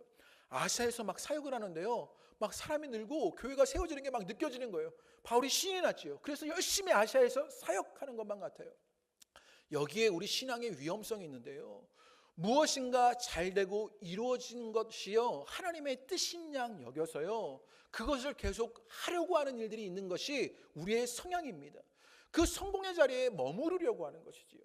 아시아에서 막 사역을 하는데요, 막 사람이 늘고 교회가 세워지는 게 막 느껴지는 거예요. 바울이 신이 났지요. 그래서 열심히 아시아에서 사역하는 것만 같아요. 여기에 우리 신앙의 위험성이 있는데요, 무엇인가 잘되고 이루어지는 것이요 하나님의 뜻인 양 여겨서요 그것을 계속 하려고 하는 일들이 있는 것이 우리의 성향입니다. 그 성공의 자리에 머무르려고 하는 것이지요.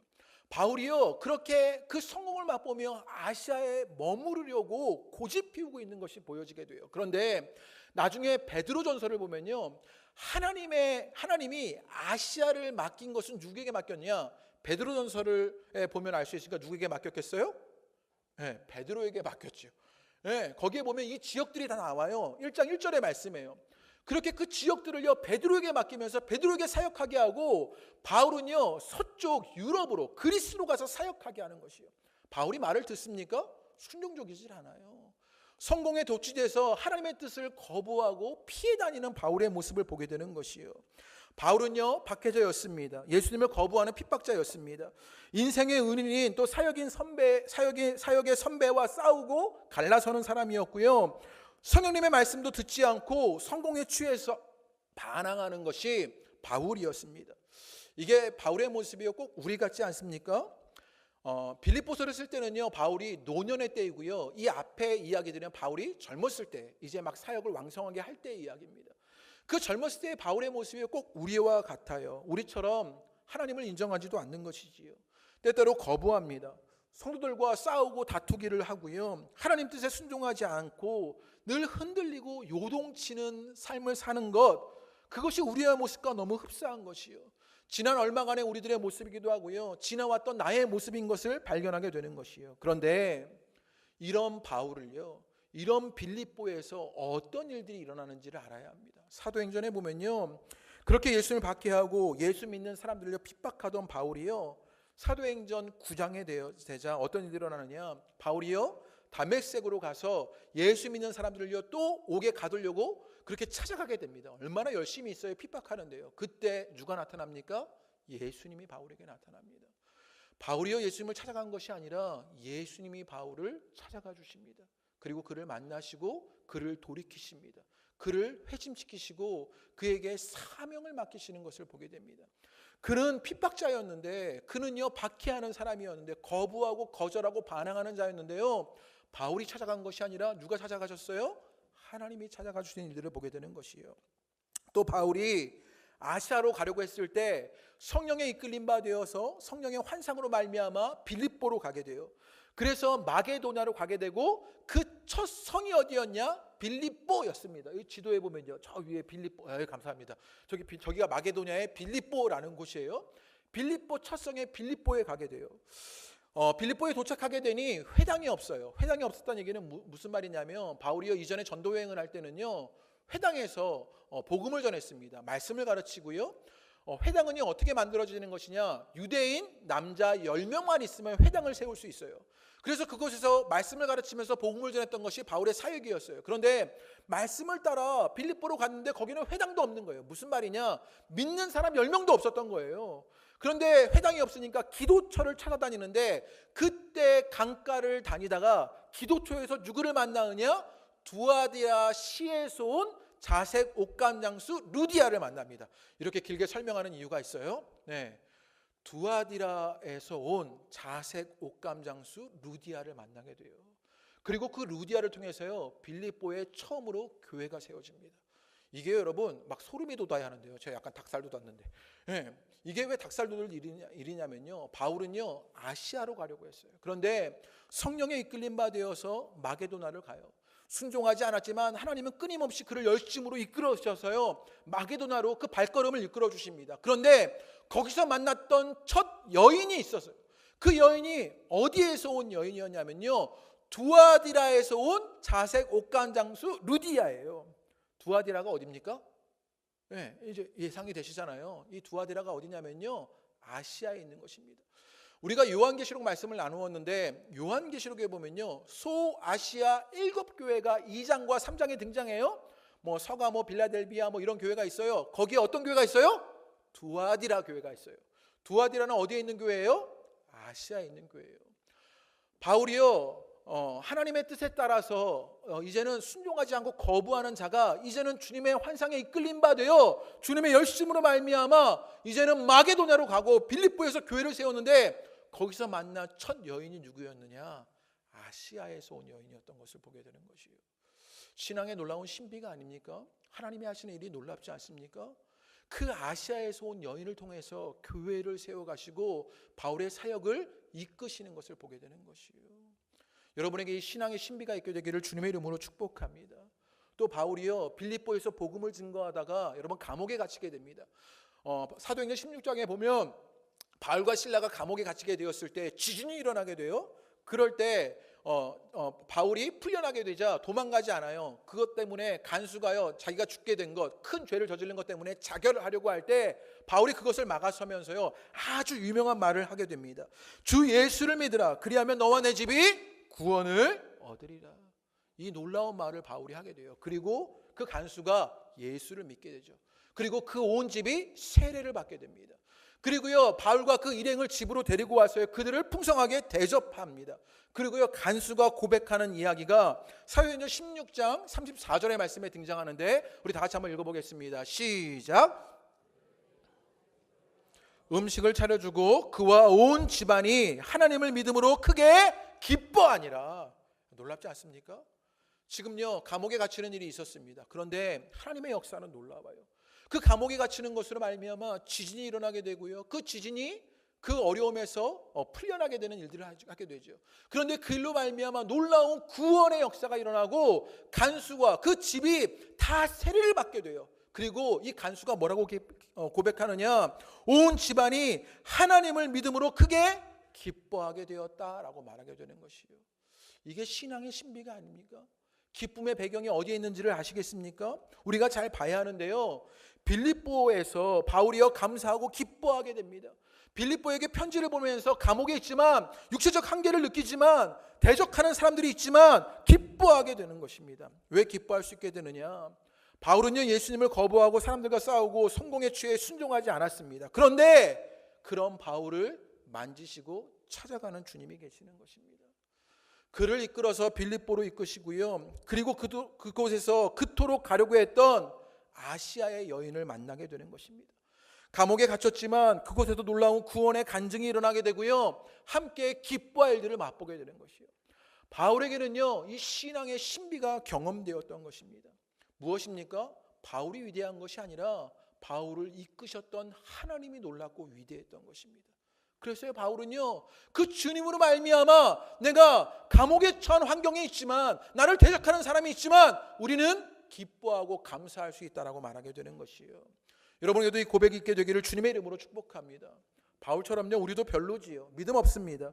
바울이요 그렇게 그 성공을 맛보며 아시아에 머무르려고 고집 피우고 있는 것이 보여지게 돼요. 그런데 나중에 베드로전서를 보면요, 하나님이 아시아를 맡긴 것은 누구에게 맡겼냐? 베드로전서를 보면 알 수 있으니까 누구에게 맡겼겠어요? 네, 베드로에게 맡겼죠. 네, 거기에 보면 이 지역들이 다 나와요. 1장 1절의 말씀이에요. 그렇게 그 지역들을요 베드로에게 맡기면서 베드로에게 사역하게 하고, 바울은요 서쪽 유럽으로 그리스로 가서 사역하게 하는 것이요. 바울이 말을 듣습니까? 순종적이질 않아요. 성공에 도취돼서 하나님의 뜻을 거부하고 피해 다니는 바울의 모습을 보게 되는 것이요. 바울은요 박해자였습니다. 예수님을 거부하는 핍박자였습니다. 인생의 은인인 또 사역의 선배와 싸우고 갈라서는 사람이었고요. 성령님의 말씀도 듣지 않고 성공에 취해서 반항하는 것이 바울이었습니다. 이게 바울의 모습이요 꼭 우리 같지 않습니까? 빌립보서를 쓸 때는요 바울이 노년의 때이고요, 이 앞에 이야기들은 바울이 젊었을 때, 이제 막 사역을 왕성하게 할 때의 이야기입니다. 그 젊었을 때의 바울의 모습이 꼭 우리와 같아요. 우리처럼 하나님을 인정하지도 않는 것이지요. 때때로 거부합니다. 성도들과 싸우고 다투기를 하고요, 하나님 뜻에 순종하지 않고 늘 흔들리고 요동치는 삶을 사는 것, 그것이 우리의 모습과 너무 흡사한 것이요, 지난 얼마간의 우리들의 모습이기도 하고요, 지나왔던 나의 모습인 것을 발견하게 되는 것이요. 그런데 이런 바울을요, 이런 빌립보에서 어떤 일들이 일어나는지를 알아야 합니다. 사도행전에 보면요, 그렇게 예수님을 박해하고 예수 믿는 사람들을 핍박하던 바울이요, 사도행전 9장에 되자 어떤 일이 일어나느냐, 바울이요 다메섹으로 가서 예수 믿는 사람들을요 또 옥에 가두려고 그렇게 찾아가게 됩니다. 얼마나 열심히 있어요, 핍박하는데요. 그때 누가 나타납니까? 예수님이 바울에게 나타납니다. 바울이요 예수님을 찾아간 것이 아니라 예수님이 바울을 찾아가 주십니다. 그리고 그를 만나시고 그를 돌이키십니다. 그를 회심시키시고 그에게 사명을 맡기시는 것을 보게 됩니다. 그는 핍박자였는데, 그는요 박해하는 사람이었는데, 거부하고 거절하고 반항하는 자였는데요, 바울이 찾아간 것이 아니라 누가 찾아가셨어요? 하나님이 찾아가 주신 일들을 보게 되는 것이에요. 또 바울이 아시아로 가려고 했을 때 성령에 이끌림 바 되어서 성령의 환상으로 말미암아 빌립보로 가게 돼요. 그래서 마게도냐로 가게 되고, 그 첫 성이 어디였냐? 빌립보였습니다. 이 지도에 보면요, 저 위에 빌립보, 감사합니다. 저기가 마게도냐의 빌립보라는 곳이에요. 빌립보 첫 성의 빌립보에 가게 돼요. 빌립보에 도착하게 되니 회당이 없어요. 회당이 없었다는 얘기는 무슨 말이냐면, 바울이요 이전에 전도 여행을 할 때는요 회당에서 복음을 전했습니다. 말씀을 가르치고요. 회당은요 어떻게 만들어지는 것이냐, 유대인 남자 10명만 있으면 회당을 세울 수 있어요. 그래서 그곳에서 말씀을 가르치면서 복음을 전했던 것이 바울의 사역이었어요. 그런데 말씀을 따라 빌립보로 갔는데 거기는 회당도 없는 거예요. 무슨 말이냐, 믿는 사람 10명도 없었던 거예요. 그런데 회당이 없으니까 기도처를 찾아다니는데, 그때 강가를 다니다가 기도처에서 누구를 만나느냐, 두아디라 시에서 온 자색 옷감 장수 루디아를 만납니다. 이렇게 길게 설명하는 이유가 있어요. 네, 두아디라에서 온 자색 옷감 장수 루디아를 만나게 돼요. 그리고 그 루디아를 통해서요 빌립보에 처음으로 교회가 세워집니다. 이게 여러분 막 소름이 돋아야 하는데요. 제가 약간 닭살 돋았는데, 네, 이게 왜 닭살 돋을 일이냐면요, 바울은요 아시아로 가려고 했어요. 그런데 성령에 이끌림 바 되어서 마게도나를 가요. 순종하지 않았지만 하나님은 끊임없이 그를 열심으로 이끌어 주셔서요 마게도나로 그 발걸음을 이끌어 주십니다. 그런데 거기서 만났던 첫 여인이 있었어요. 그 여인이 어디에서 온 여인이었냐면요, 두아디라에서 온 자색 옷감 장수 루디아예요. 두아디라가 어디입니까? 네, 이제 예상이 되시잖아요. 이 두아디라가 어디냐면요, 아시아에 있는 것입니다. 우리가 요한계시록 말씀을 나누었는데, 요한계시록에 보면요 소아시아 7교회가 2장과 3장에 등장해요. 뭐 서가모, 빌라델비아 뭐 이런 교회가 있어요. 거기에 어떤 교회가 있어요? 두아디라 교회가 있어요. 두아디라는 어디에 있는 교회예요? 아시아에 있는 교회예요. 바울이요 하나님의 뜻에 따라서 이제는 순종하지 않고 거부하는 자가 이제는 주님의 환상에 이끌림 바 되어 주님의 열심으로 말미암아 이제는 마게도냐로 가고 빌립보에서 교회를 세웠는데, 거기서 만난 첫 여인이 누구였느냐? 아시아에서 온 여인이었던 것을 보게 되는 것이에요. 신앙의 놀라운 신비가 아닙니까? 하나님이 하시는 일이 놀랍지 않습니까? 그 아시아에서 온 여인을 통해서 교회를 세워가시고 바울의 사역을 이끄시는 것을 보게 되는 것이에요. 여러분에게 이 신앙의 신비가 있게 되기를 주님의 이름으로 축복합니다. 또 바울이요 빌립보에서 복음을 증거하다가 여러분 감옥에 갇히게 됩니다. 사도행전 16장에 보면 바울과 실라가 감옥에 갇히게 되었을 때 지진이 일어나게 돼요. 그럴 때 바울이 풀려나게 되자 도망가지 않아요. 그것 때문에 간수가요 자기가 죽게 된 것, 큰 죄를 저지른 것 때문에 자결을 하려고 할 때 바울이 그것을 막아서면서요 아주 유명한 말을 하게 됩니다. 주 예수를 믿으라. 그리하면 너와 내 집이 구원을 얻으리라. 이 놀라운 말을 바울이 하게 돼요. 그리고 그 간수가 예수를 믿게 되죠. 그리고 그 온 집이 세례를 받게 됩니다. 그리고요 바울과 그 일행을 집으로 데리고 와서요 그들을 풍성하게 대접합니다. 그리고요 간수가 고백하는 이야기가 사도행전 16장 34절의 말씀에 등장하는데 우리 다 같이 한번 읽어보겠습니다. 시작. 음식을 차려주고 그와 온 집안이 하나님을 믿음으로 크게 기뻐하니라. 놀랍지 않습니까? 지금요 감옥에 갇히는 일이 있었습니다. 그런데 하나님의 역사는 놀라워요. 그 감옥에 갇히는 것으로 말미암아 지진이 일어나게 되고요. 그 지진이 그 어려움에서 풀려나게 되는 일들을 하게 되죠. 그런데 그 일로 말미암아 놀라운 구원의 역사가 일어나고 간수와 그 집이 다 세례를 받게 돼요. 그리고 이 간수가 뭐라고 고백하느냐? 온 집안이 하나님을 믿음으로 크게 기뻐하게 되었다라고 말하게 되는 것이에요. 이게 신앙의 신비가 아닙니까? 기쁨의 배경이 어디에 있는지를 아시겠습니까? 우리가 잘 봐야 하는데요. 빌립보에서 바울이요 감사하고 기뻐하게 됩니다. 빌립보에게 편지를 보면서 감옥에 있지만 육체적 한계를 느끼지만 대적하는 사람들이 있지만 기뻐하게 되는 것입니다. 왜 기뻐할 수 있게 되느냐? 바울은요 예수님을 거부하고 사람들과 싸우고 성공에 취해 순종하지 않았습니다. 그런데 그런 바울을 만지시고 찾아가는 주님이 계시는 것입니다. 그를 이끌어서 빌립보로 이끄시고요. 그리고 그곳에서 그토록 가려고 했던 아시아의 여인을 만나게 되는 것입니다. 감옥에 갇혔지만 그곳에서 놀라운 구원의 간증이 일어나게 되고요. 함께 기뻐할 일들을 맛보게 되는 것이에요. 바울에게는요 이 신앙의 신비가 경험되었던 것입니다. 무엇입니까? 바울이 위대한 것이 아니라 바울을 이끄셨던 하나님이 놀랍고 위대했던 것입니다. 그래서 바울은요 그 주님으로 말미암아 내가 감옥에 처한 환경에 있지만 나를 대적하는 사람이 있지만 우리는 기뻐하고 감사할 수 있다라고 말하게 되는 것이에요. 여러분에게도 이 고백이 있게 되기를 주님의 이름으로 축복합니다. 바울처럼요 우리도 별로지요. 믿음 없습니다.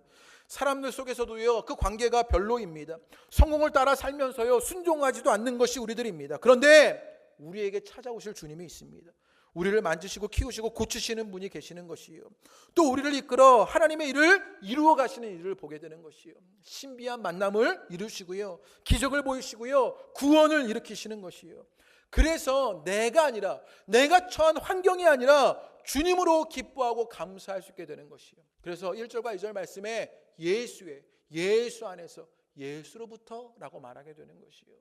사람들 속에서도요 그 관계가 별로입니다. 성공을 따라 살면서요 순종하지도 않는 것이 우리들입니다. 그런데 우리에게 찾아오실 주님이 있습니다. 우리를 만지시고 키우시고 고치시는 분이 계시는 것이요. 또 우리를 이끌어 하나님의 일을 이루어 가시는 일을 보게 되는 것이요. 신비한 만남을 이루시고요. 기적을 보이시고요. 구원을 일으키시는 것이요. 그래서 내가 아니라 내가 처한 환경이 아니라 주님으로 기뻐하고 감사할 수 있게 되는 것이요. 그래서 1절과 2절 말씀에 예수 안에서 예수로부터라고 말하게 되는 것이요.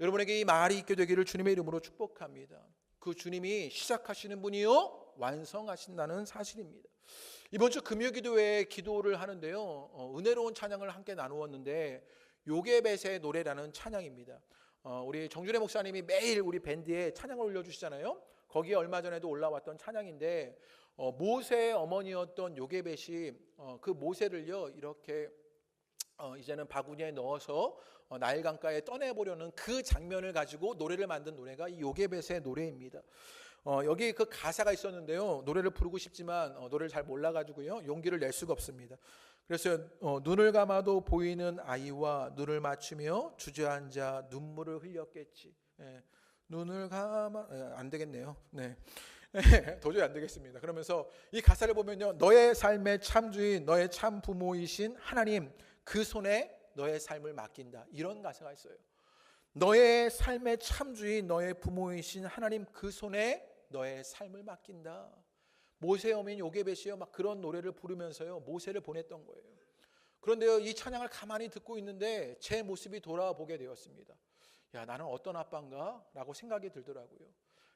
여러분에게 이 말이 있게 되기를 주님의 이름으로 축복합니다. 그 주님이 시작하시는 분이요 완성하신다는 사실입니다. 이번 주 금요기도회에 기도를 하는데요 은혜로운 찬양을 함께 나누었는데 요게벳의 노래라는 찬양입니다. 우리 정준혜 목사님이 매일 우리 밴드에 찬양을 올려주시잖아요. 거기에 얼마 전에도 올라왔던 찬양인데 모세의 어머니였던 요게벳이 그 모세를요 이렇게 이제는 바구니에 넣어서 나일 강가에 떠내보려는 그 장면을 가지고 노래를 만든 노래가 이 요게벳의 노래입니다. 여기 그 가사가 있었는데요. 노래를 부르고 싶지만 노래를 잘 몰라가지고요 용기를 낼 수가 없습니다. 그래서 눈을 감아도 보이는 아이와 눈을 맞추며 주저앉아 눈물을 흘렸겠지. 눈을 감아 안 되겠네요. 네. 도저히 안 되겠습니다. 그러면서 이 가사를 보면요 너의 삶의 참 주인 너의 참 부모이신 하나님 그 손에 너의 삶을 맡긴다. 이런 가사가 있어요. 너의 삶의 참 주인 너의 부모이신 하나님 그 손에 너의 삶을 맡긴다. 모세의 어머니 요게벳이요 막 그런 노래를 부르면서요 모세를 보냈던 거예요. 그런데요 이 찬양을 가만히 듣고 있는데 제 모습이 돌아보게 되었습니다. 야 나는 어떤 아빠인가? 라고 생각이 들더라고요.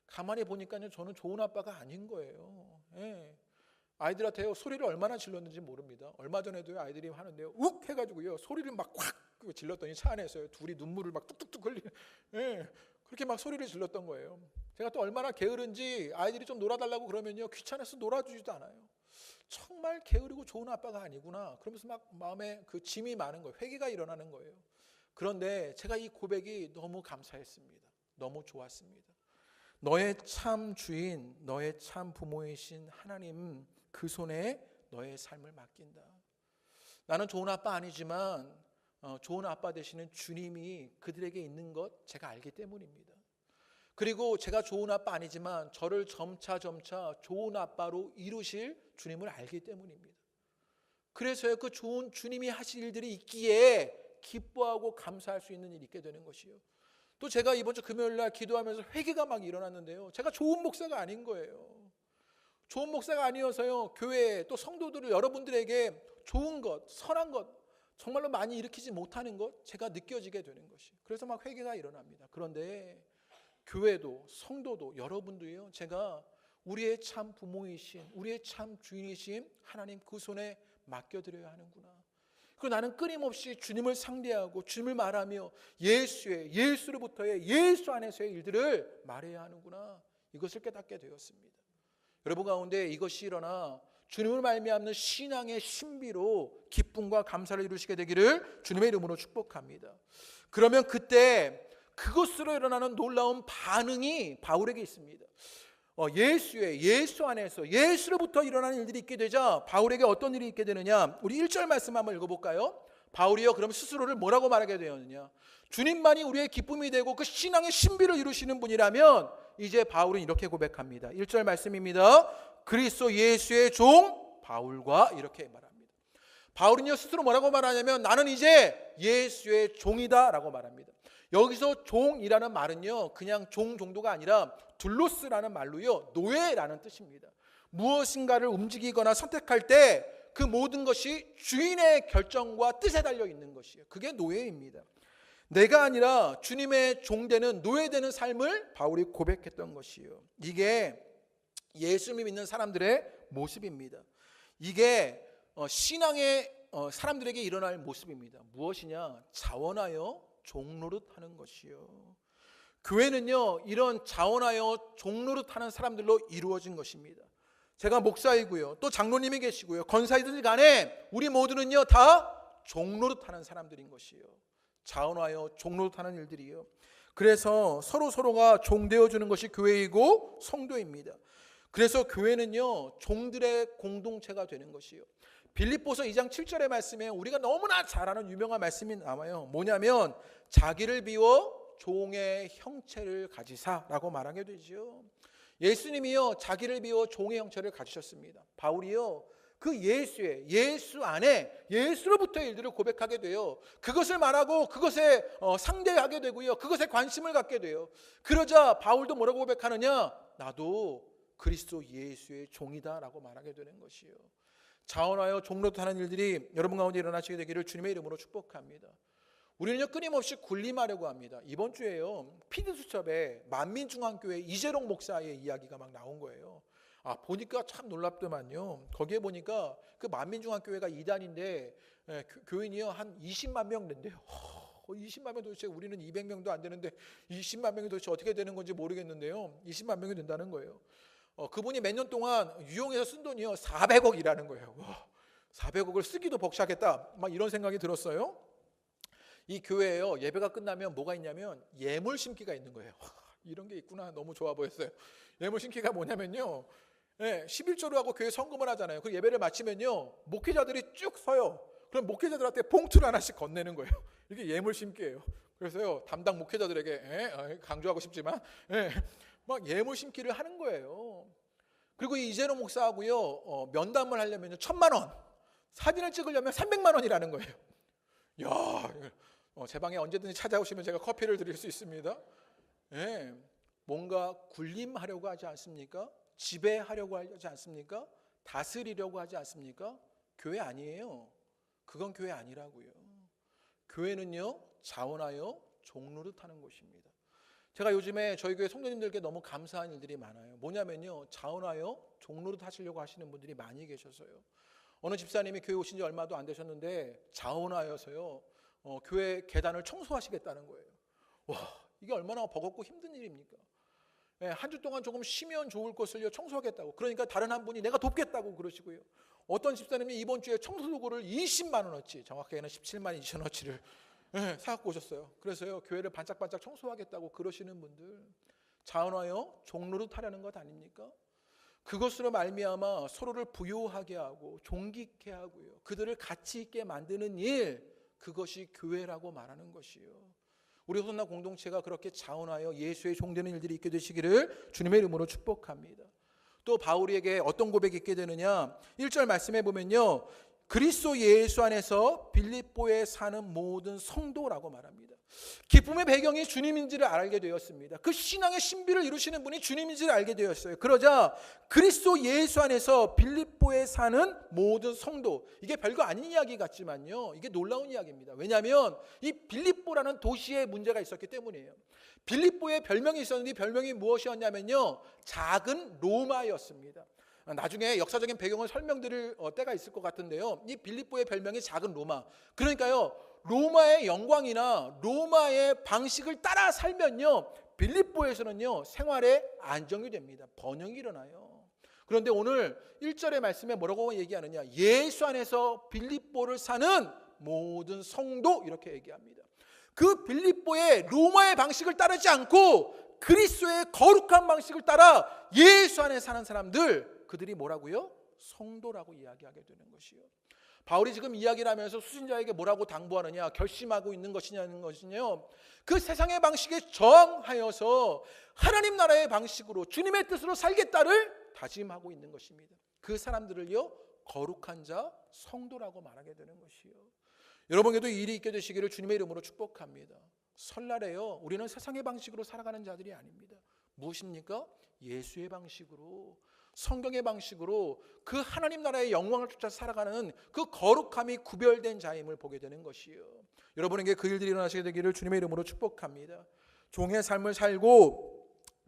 가만히 보니까요 저는 좋은 아빠가 아닌 거예요. 아이들한테요 소리를 얼마나 질렀는지 모릅니다. 얼마 전에도요 아이들이 하는데요 욱 해가지고요 소리를 막 확 질렀더니 차 안에서요 둘이 눈물을 막 뚝뚝뚝 흘리는 그렇게 막 소리를 질렀던 거예요. 제가 또 얼마나 게으른지 아이들이 좀 놀아달라고 그러면요, 귀찮아서 놀아주지도 않아요. 정말 게으르고 좋은 아빠가 아니구나. 그러면서 막 마음에 그 짐이 많은 거예요. 회개가 일어나는 거예요. 그런데 제가 이 고백이 너무 감사했습니다. 너무 좋았습니다. 너의 참 주인, 너의 참 부모이신 하나님, 그 손에 너의 삶을 맡긴다. 나는 좋은 아빠 아니지만 좋은 아빠 되시는 주님이 그들에게 있는 것 제가 알기 때문입니다. 그리고 제가 좋은 아빠 아니지만 저를 점차 좋은 아빠로 이루실 주님을 알기 때문입니다. 그래서요, 그 좋은 주님이 하실 일들이 있기에 기뻐하고 감사할 수 있는 일이 있게 되는 것이요. 또 제가 이번 주 금요일 날 기도하면서 회개가 막 일어났는데요, 제가 좋은 목사가 아닌 거예요. 좋은 목사가 아니어서요, 교회 또 성도들을 여러분들에게 좋은 것, 선한 것 정말로 많이 일으키지 못하는 것 제가 느껴지게 되는 것이. 그래서 막 회개가 일어납니다. 그런데 교회도 성도도 여러분도요, 제가 우리의 참 부모이신, 우리의 참 주인이신 하나님 그 손에 맡겨드려야 하는구나. 그리고 나는 끊임없이 주님을 상대하고 주님을 말하며 예수로부터의 예수 안에서의 일들을 말해야 하는구나. 이것을 깨닫게 되었습니다. 여러분 가운데 이것이 일어나 주님을 말미암는 신앙의 신비로 기쁨과 감사를 이루시게 되기를 주님의 이름으로 축복합니다. 그러면 그때 그것으로 일어나는 놀라운 반응이 바울에게 있습니다. 예수 안에서 예수로부터 일어나는 일들이 있게 되자 바울에게 어떤 일이 있게 되느냐, 우리 1절 말씀 한번 읽어볼까요? 바울이요, 그럼 스스로를 뭐라고 말하게 되었느냐, 주님만이 우리의 기쁨이 되고 그 신앙의 신비를 이루시는 분이라면 이제 바울은 이렇게 고백합니다. 1절 말씀입니다. 그리스도 예수의 종 바울과 이렇게 말합니다. 바울은요, 스스로 뭐라고 말하냐면 나는 이제 예수의 종이다 라고 말합니다. 여기서 종이라는 말은요, 그냥 종 정도가 아니라 둘로스라는 말로요, 노예라는 뜻입니다. 무엇인가를 움직이거나 선택할 때 그 모든 것이 주인의 결정과 뜻에 달려 있는 것이에요. 그게 노예입니다. 내가 아니라 주님의 종되는 노예되는 삶을 바울이 고백했던 것이에요. 이게 예수를 믿는 사람들의 모습입니다. 이게 신앙의 사람들에게 일어날 모습입니다. 무엇이냐? 자원하여 종노릇하는 것이요. 교회는요, 이런 자원하여 종노릇하는 사람들로 이루어진 것입니다. 제가 목사이고요, 또 장로님이 계시고요, 권사이들 간에 우리 모두는요 다 종노릇하는 사람들인 것이요. 자원하여 종노릇하는 일들이요. 그래서 서로가 종되어주는 것이 교회이고 성도입니다. 그래서 교회는요, 종들의 공동체가 되는 것이요. 빌립보서 2장 7절의 말씀에 우리가 너무나 잘 아는 유명한 말씀이 나와요. 뭐냐면 자기를 비워 종의 형체를 가지사라고 말하게 되죠. 예수님이요, 자기를 비워 종의 형체를 가지셨습니다. 바울이요, 그 예수 안에 예수로부터의 일들을 고백하게 돼요. 그것을 말하고 그것에 상대하게 되고요, 그것에 관심을 갖게 돼요. 그러자 바울도 뭐라고 고백하느냐? 나도 그리스도 예수의 종이다라고 말하게 되는 것이요. 자원하여 종노릇하는 일들이 여러분 가운데 일어나시게 되기를 주님의 이름으로 축복합니다. 우리는요, 끊임없이 군림하려고 합니다. 이번 주에요, 피드수첩에 만민중앙교회 이재롱 목사의 이야기가 막 나온 거예요. 보니까 참 놀랍더만요. 거기에 보니까 그 만민중앙교회가 이단인데 교인이요 한 20만 명 된대요. 20만 명 도대체, 우리는 200명도 안 되는데 20만 명이 도대체 어떻게 되는 건지 모르겠는데요, 20만 명이 된다는 거예요. 그분이 몇 년 동안 유용해서 쓴 돈이요 400억이라는 거예요. 400억을 쓰기도 벅차겠다, 막 이런 생각이 들었어요. 이 교회에요, 예배가 끝나면 뭐가 있냐면 예물 심기가 있는 거예요. 이런 게 있구나, 너무 좋아 보였어요. 예물 심기가 뭐냐면요, 11조를 하고 교회 헌금을 하잖아요. 그 예배를 마치면요, 목회자들이 쭉 서요. 그럼 목회자들한테 봉투를 하나씩 건네는 거예요. 이게 예물 심기예요. 그래서요, 담당 목회자들에게 강조하고 싶지만 막 예물 심기를 하는 거예요. 그리고 이 이재롱 목사하고요, 면담을 하려면 1,000만 원, 사진을 찍으려면 300만 원이라는 거예요. 야, 제 방에 언제든지 찾아오시면 제가 커피를 드릴 수 있습니다. 뭔가 군림하려고 하지 않습니까? 지배하려고 하지 않습니까? 다스리려고 하지 않습니까? 교회 아니에요. 그건 교회 아니라고요. 교회는요, 자원하여 종노릇하는 것입니다. 제가 요즘에 저희 교회 성도님들께 너무 감사한 일들이 많아요. 뭐냐면요, 자원하여 종노릇 하시려고 하시는 분들이 많이 계셔서요. 어느 집사님이 교회 오신 지 얼마도 안 되셨는데 자원하여서요, 교회 계단을 청소하시겠다는 거예요. 와, 이게 얼마나 버겁고 힘든 일입니까? 한 주 동안 조금 쉬면 좋을 것을요 청소하겠다고. 그러니까 다른 한 분이 내가 돕겠다고 그러시고요. 어떤 집사님이 이번 주에 청소 도구를 20만 원어치, 정확하게는 17만 2천 원어치를 사갖고 오셨어요. 그래서요 교회를 반짝반짝 청소하겠다고 그러시는 분들, 자원하여 종로로 타려는 것 아닙니까? 그것으로 말미암아 서로를 부요하게 하고 존귀케 하고요, 그들을 가치 있게 만드는 일, 그것이 교회라고 말하는 것이요. 우리 호선나 공동체가 그렇게 자원하여 예수의 종되는 일들이 있게 되시기를 주님의 이름으로 축복합니다. 또 바울에게 어떤 고백이 있게 되느냐, 1절 말씀해 보면요, 그리스도 예수 안에서 빌립보에 사는 모든 성도라고 말합니다. 기쁨의 배경이 주님인지를 알게 되었습니다. 그 신앙의 신비를 이루시는 분이 주님인지를 알게 되었어요. 그러자 그리스도 예수 안에서 빌립보에 사는 모든 성도, 이게 별거 아닌 이야기 같지만요, 이게 놀라운 이야기입니다. 왜냐하면 이 빌립보라는 도시에 문제가 있었기 때문이에요. 빌립보에 별명이 있었는데 별명이 무엇이었냐면요, 작은 로마였습니다. 나중에 역사적인 배경을 설명드릴 때가 있을 것 같은데요, 이 빌립보의 별명이 작은 로마. 그러니까요, 로마의 영광이나 로마의 방식을 따라 살면요, 빌립보에서는요 생활에 안정이 됩니다. 번영이 일어나요. 그런데 오늘 1절의 말씀에 뭐라고 얘기하느냐, 예수 안에서 빌립보를 사는 모든 성도, 이렇게 얘기합니다. 그 빌립보의 로마의 방식을 따르지 않고 그리스도의 거룩한 방식을 따라 예수 안에 사는 사람들, 그들이 뭐라고요? 성도라고 이야기하게 되는 것이요. 바울이 지금 이야기를 하면서 수신자에게 뭐라고 당부하느냐, 결심하고 있는 것이냐는 것은요, 그 세상의 방식에 저항하여서 하나님 나라의 방식으로 주님의 뜻으로 살겠다를 다짐하고 있는 것입니다. 그 사람들을요 거룩한 자, 성도라고 말하게 되는 것이요. 여러분에게도 이 일이 있게 되시기를 주님의 이름으로 축복합니다. 설날에요, 우리는 세상의 방식으로 살아가는 자들이 아닙니다. 무엇입니까? 예수의 방식으로, 성경의 방식으로 그 하나님 나라의 영광을 쫓아 살아가는 그 거룩함이 구별된 자임을 보게 되는 것이요. 여러분에게 그 일들이 일어나시게 되기를 주님의 이름으로 축복합니다. 종의 삶을 살고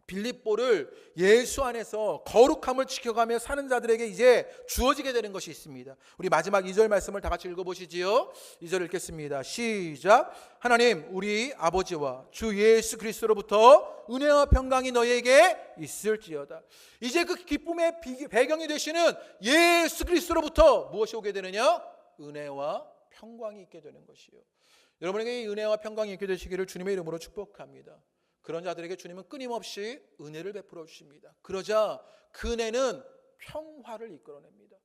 빌립보를 예수 안에서 거룩함을 지켜가며 사는 자들에게 이제 주어지게 되는 것이 있습니다. 우리 마지막 2절 말씀을 다 같이 읽어보시지요. 2절 읽겠습니다. 시작. 하나님 우리 아버지와 주 예수 그리스도로부터 은혜와 평강이 너희에게 있을지어다. 이제 그 기쁨의 배경이 되시는 예수 그리스도로부터 무엇이 오게 되느냐? 은혜와 평강이 있게 되는 것이요. 여러분에게 이 은혜와 평강이 있게 되시기를 주님의 이름으로 축복합니다. 그런 자들에게 주님은 끊임없이 은혜를 베풀어 주십니다. 그러자 그 은혜는 평화를 이끌어냅니다.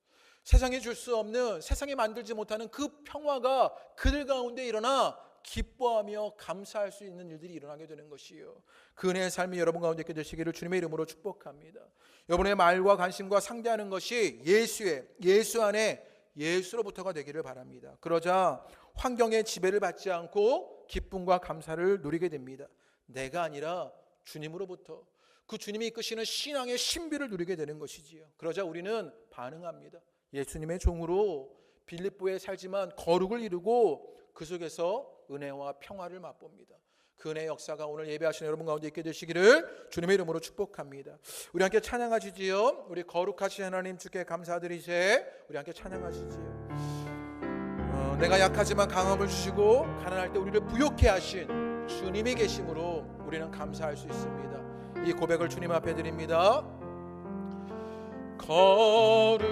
세상에 줄 수 없는, 세상에 만들지 못하는 그 평화가 그들 가운데 일어나 기뻐하며 감사할 수 있는 일들이 일어나게 되는 것이요. 그 은혜의 삶이 여러분 가운데 있게 되시기를 주님의 이름으로 축복합니다. 여러분의 말과 관심과 상대하는 것이 예수 안에 예수로부터가 되기를 바랍니다. 그러자 환경의 지배를 받지 않고 기쁨과 감사를 누리게 됩니다. 내가 아니라 주님으로부터, 그 주님이 이끄시는 신앙의 신비를 누리게 되는 것이지요. 그러자 우리는 반응합니다. 예수님의 종으로 빌립보에 살지만 거룩을 이루고 그 속에서 은혜와 평화를 맛봅니다. 그 은혜의 역사가 오늘 예배하시는 여러분 가운데 있게 되시기를 주님의 이름으로 축복합니다. 우리 함께 찬양하시지요. 우리 거룩하신 하나님 주께 감사드리세. 우리 함께 찬양하시지요. 내가 약하지만 강함을 주시고 가난할 때 우리를 부욕해 하신 주님이 계심으로 우리는 감사할 수 있습니다. 이 고백을 주님 앞에 드립니다. 거룩하신